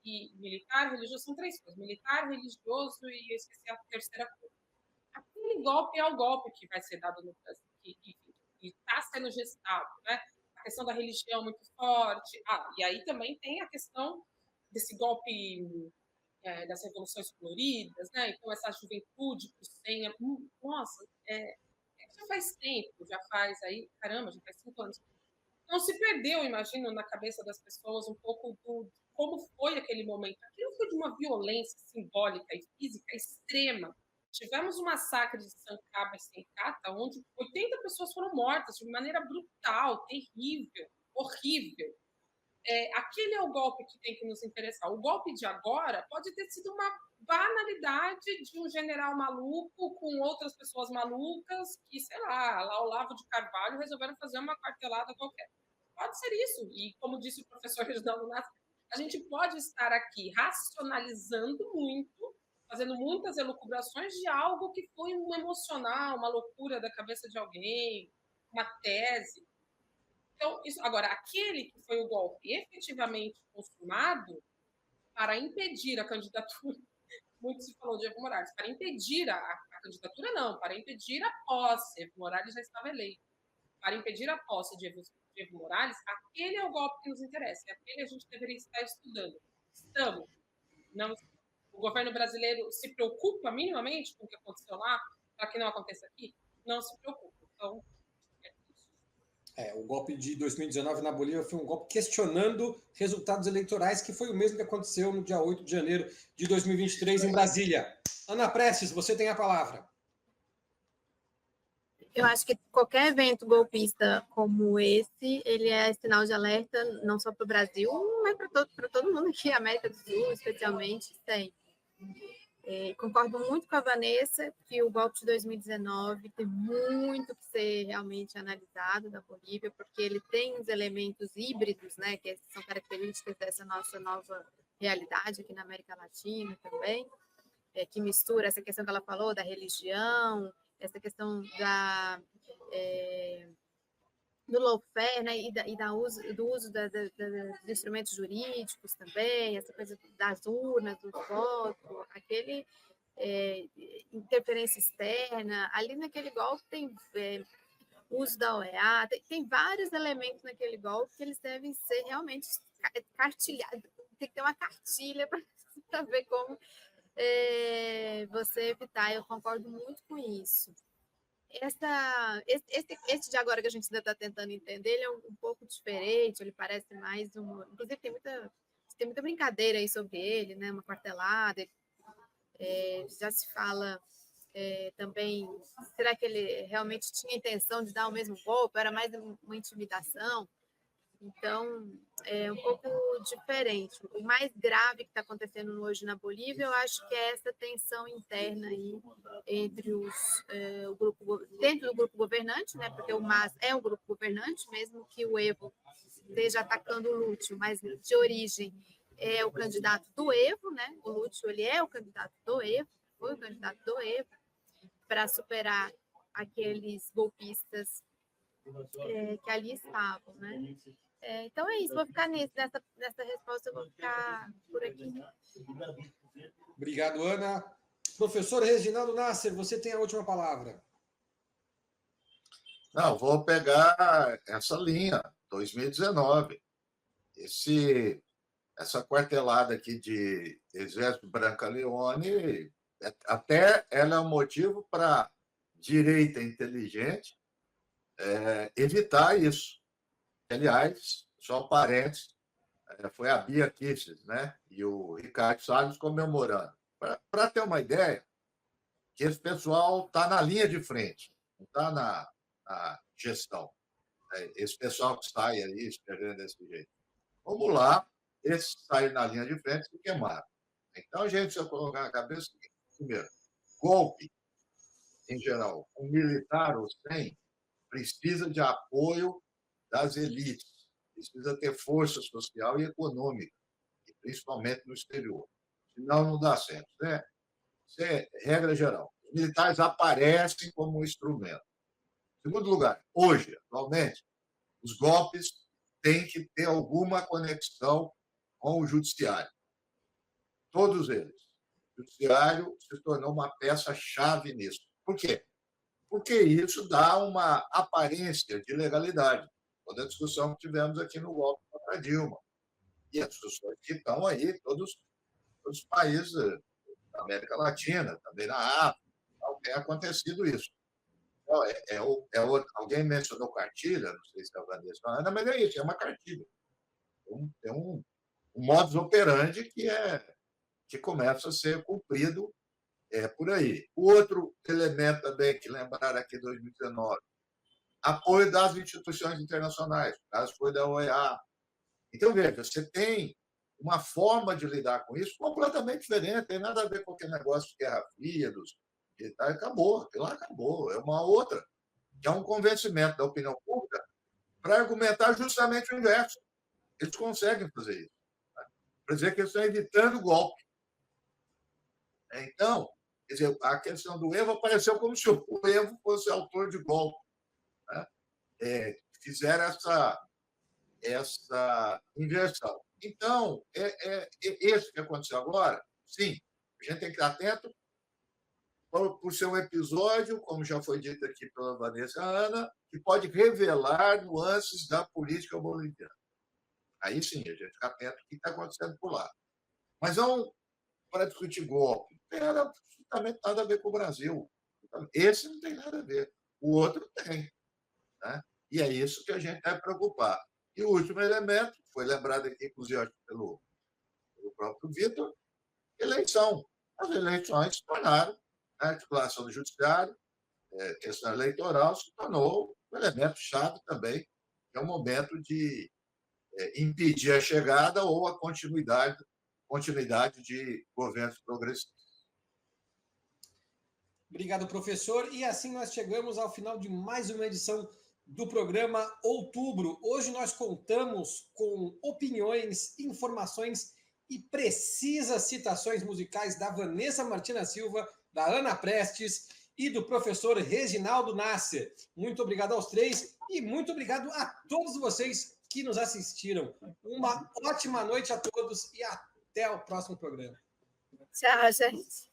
e militar, religioso, são três coisas, militar, religioso e eu esqueci a terceira coisa. Aquele golpe é o golpe que vai ser dado no Brasil, que está sendo gestado, né? A questão da religião muito forte. E aí também tem a questão desse golpe das revoluções coloridas, né? Então essa juventude que senha, nossa, já faz tempo, já faz aí, caramba, já faz 5 anos. Não se perdeu, imagino, na cabeça das pessoas um pouco do como foi aquele momento. Aquilo foi de uma violência simbólica e física extrema. Tivemos um massacre de Sancaba e Sencata, onde 80 pessoas foram mortas de maneira brutal, terrível, horrível. Aquele é o golpe que tem que nos interessar. O golpe de agora pode ter sido uma banalidade de um general maluco com outras pessoas malucas que, sei lá Olavo de Carvalho resolveram fazer uma quartelada qualquer. Pode ser isso. E, como disse o professor Reginaldo Nassi, a gente pode estar aqui racionalizando muito, fazendo muitas elucubrações de algo que foi um emocional, uma loucura da cabeça de alguém, uma tese. Então, agora, aquele que foi o golpe efetivamente consumado para impedir a candidatura, muito se falou de Evo Morales, para impedir a candidatura, não, para impedir a posse. Evo Morales já estava eleito. Para impedir a posse de Evo Morales, aquele é o golpe que nos interessa, é aquele a gente deveria estar estudando. Estamos. Não, o governo brasileiro se preocupa minimamente com o que aconteceu lá, para que não aconteça aqui? Não se preocupa. Então, o golpe de 2019 na Bolívia foi um golpe questionando resultados eleitorais, que foi o mesmo que aconteceu no dia 8 de janeiro de 2023 em Brasília. Ana Prestes, você tem a palavra. Eu acho que qualquer evento golpista como esse, ele é sinal de alerta, não só para o Brasil, mas para todo mundo aqui, América do Sul, especialmente, tem. Concordo muito com a Vanessa que o golpe de 2019 tem muito que ser realmente analisado da Bolívia, porque ele tem os elementos híbridos, né, que são características dessa nossa nova realidade aqui na América Latina também, que mistura essa questão que ela falou da religião, essa questão do lawfare, né, do uso dos instrumentos jurídicos também, essa coisa das urnas, do voto, aquele interferência externa, ali naquele golpe tem uso da OEA, tem vários elementos naquele golpe que eles devem ser realmente cartilhados, tem que ter uma cartilha para ver como você evitar, eu concordo muito com isso. Esse de agora que a gente ainda está tentando entender, ele é um pouco diferente, ele parece mais inclusive tem muita brincadeira aí sobre ele, né? Uma quartelada, já se fala também, será que ele realmente tinha intenção de dar o mesmo golpe? Era mais uma intimidação? Então, é um pouco diferente. O mais grave que está acontecendo hoje na Bolívia, eu acho que é essa tensão interna aí entre o grupo, dentro do grupo governante, né? Porque o MAS é um grupo governante, mesmo que o Evo esteja atacando o Lúcio, mas de origem é o candidato do Evo, né? O Lúcio, ele é o candidato do Evo, foi o candidato do Evo, para superar aqueles golpistas que ali estavam, né? Então é isso, vou ficar nessa resposta, eu vou ficar por aqui. Obrigado, Ana. Professor Reginaldo Nasser, você tem a última palavra. Não, vou pegar essa linha, 2019. Essa quartelada aqui de Exército Brancaleone, até ela é um motivo para direita inteligente evitar isso. Aliás, só um parênteses, foi a Bia Kicis, né? E o Ricardo Salles comemorando. Para ter uma ideia, que esse pessoal está na linha de frente, não está na gestão. Esse pessoal que sai aí escrevendo desse jeito. Vamos lá, esses saíram na linha de frente e queimaram. Então, a gente precisa colocar na cabeça o seguinte: primeiro, golpe, em geral, um militar ou sem, precisa de apoio das elites, precisa ter força social e econômica, e principalmente no exterior. Senão, não dá certo. Né? Isso é regra geral. Os militares aparecem como um instrumento. Em segundo lugar, hoje, atualmente, os golpes têm que ter alguma conexão com o judiciário. Todos eles. O judiciário se tornou uma peça-chave nisso. Por quê? Porque isso dá uma aparência de legalidade. Toda a discussão que tivemos aqui no golpe contra a Dilma. E as discussões que estão aí, todos os países da América Latina, também na África, tem acontecido isso. Então, alguém mencionou cartilha, não sei se é a Vanessa Ana, mas é isso, é uma cartilha. Tem um modus operandi que começa a ser cumprido por aí. O outro elemento também que lembraram aqui em 2019, apoio das instituições internacionais, o caso foi da OEA. Então, veja, você tem uma forma de lidar com isso completamente diferente, não tem nada a ver com aquele negócio de Guerra Fria, acabou, aquilo lá acabou, é uma outra, que é um convencimento da opinião pública para argumentar justamente o inverso. Eles conseguem fazer isso, para dizer que eles estão evitando o golpe. Então, quer dizer, a questão do Evo apareceu como se o Evo fosse autor de golpe. Né? Fizeram essa inversão. Então, esse que aconteceu agora, sim, a gente tem que estar atento por ser um episódio, como já foi dito aqui pela Vanessa Ana, que pode revelar nuances da política boliviana. Aí sim, a gente fica atento ao que está acontecendo por lá. Mas não para discutir golpe, não tem absolutamente nada a ver com o Brasil. Esse não tem nada a ver. O outro tem. Né? E é isso que a gente deve preocupar. E o último elemento, foi lembrado aqui, inclusive, pelo próprio Vitor, eleição. As eleições se tornaram, a articulação do judiciário, questão eleitoral, se tornou um elemento chave também, que é o momento de impedir a chegada ou a continuidade de governos progressistas. Obrigado, professor. E assim nós chegamos ao final de mais uma edição do programa Outubro. Hoje nós contamos com opiniões, informações e precisas citações musicais da Vanessa Martina Silva, da Ana Prestes e do professor Reginaldo Nasser. Muito obrigado aos três e muito obrigado a todos vocês que nos assistiram. Uma ótima noite a todos e até o próximo programa. Tchau, gente.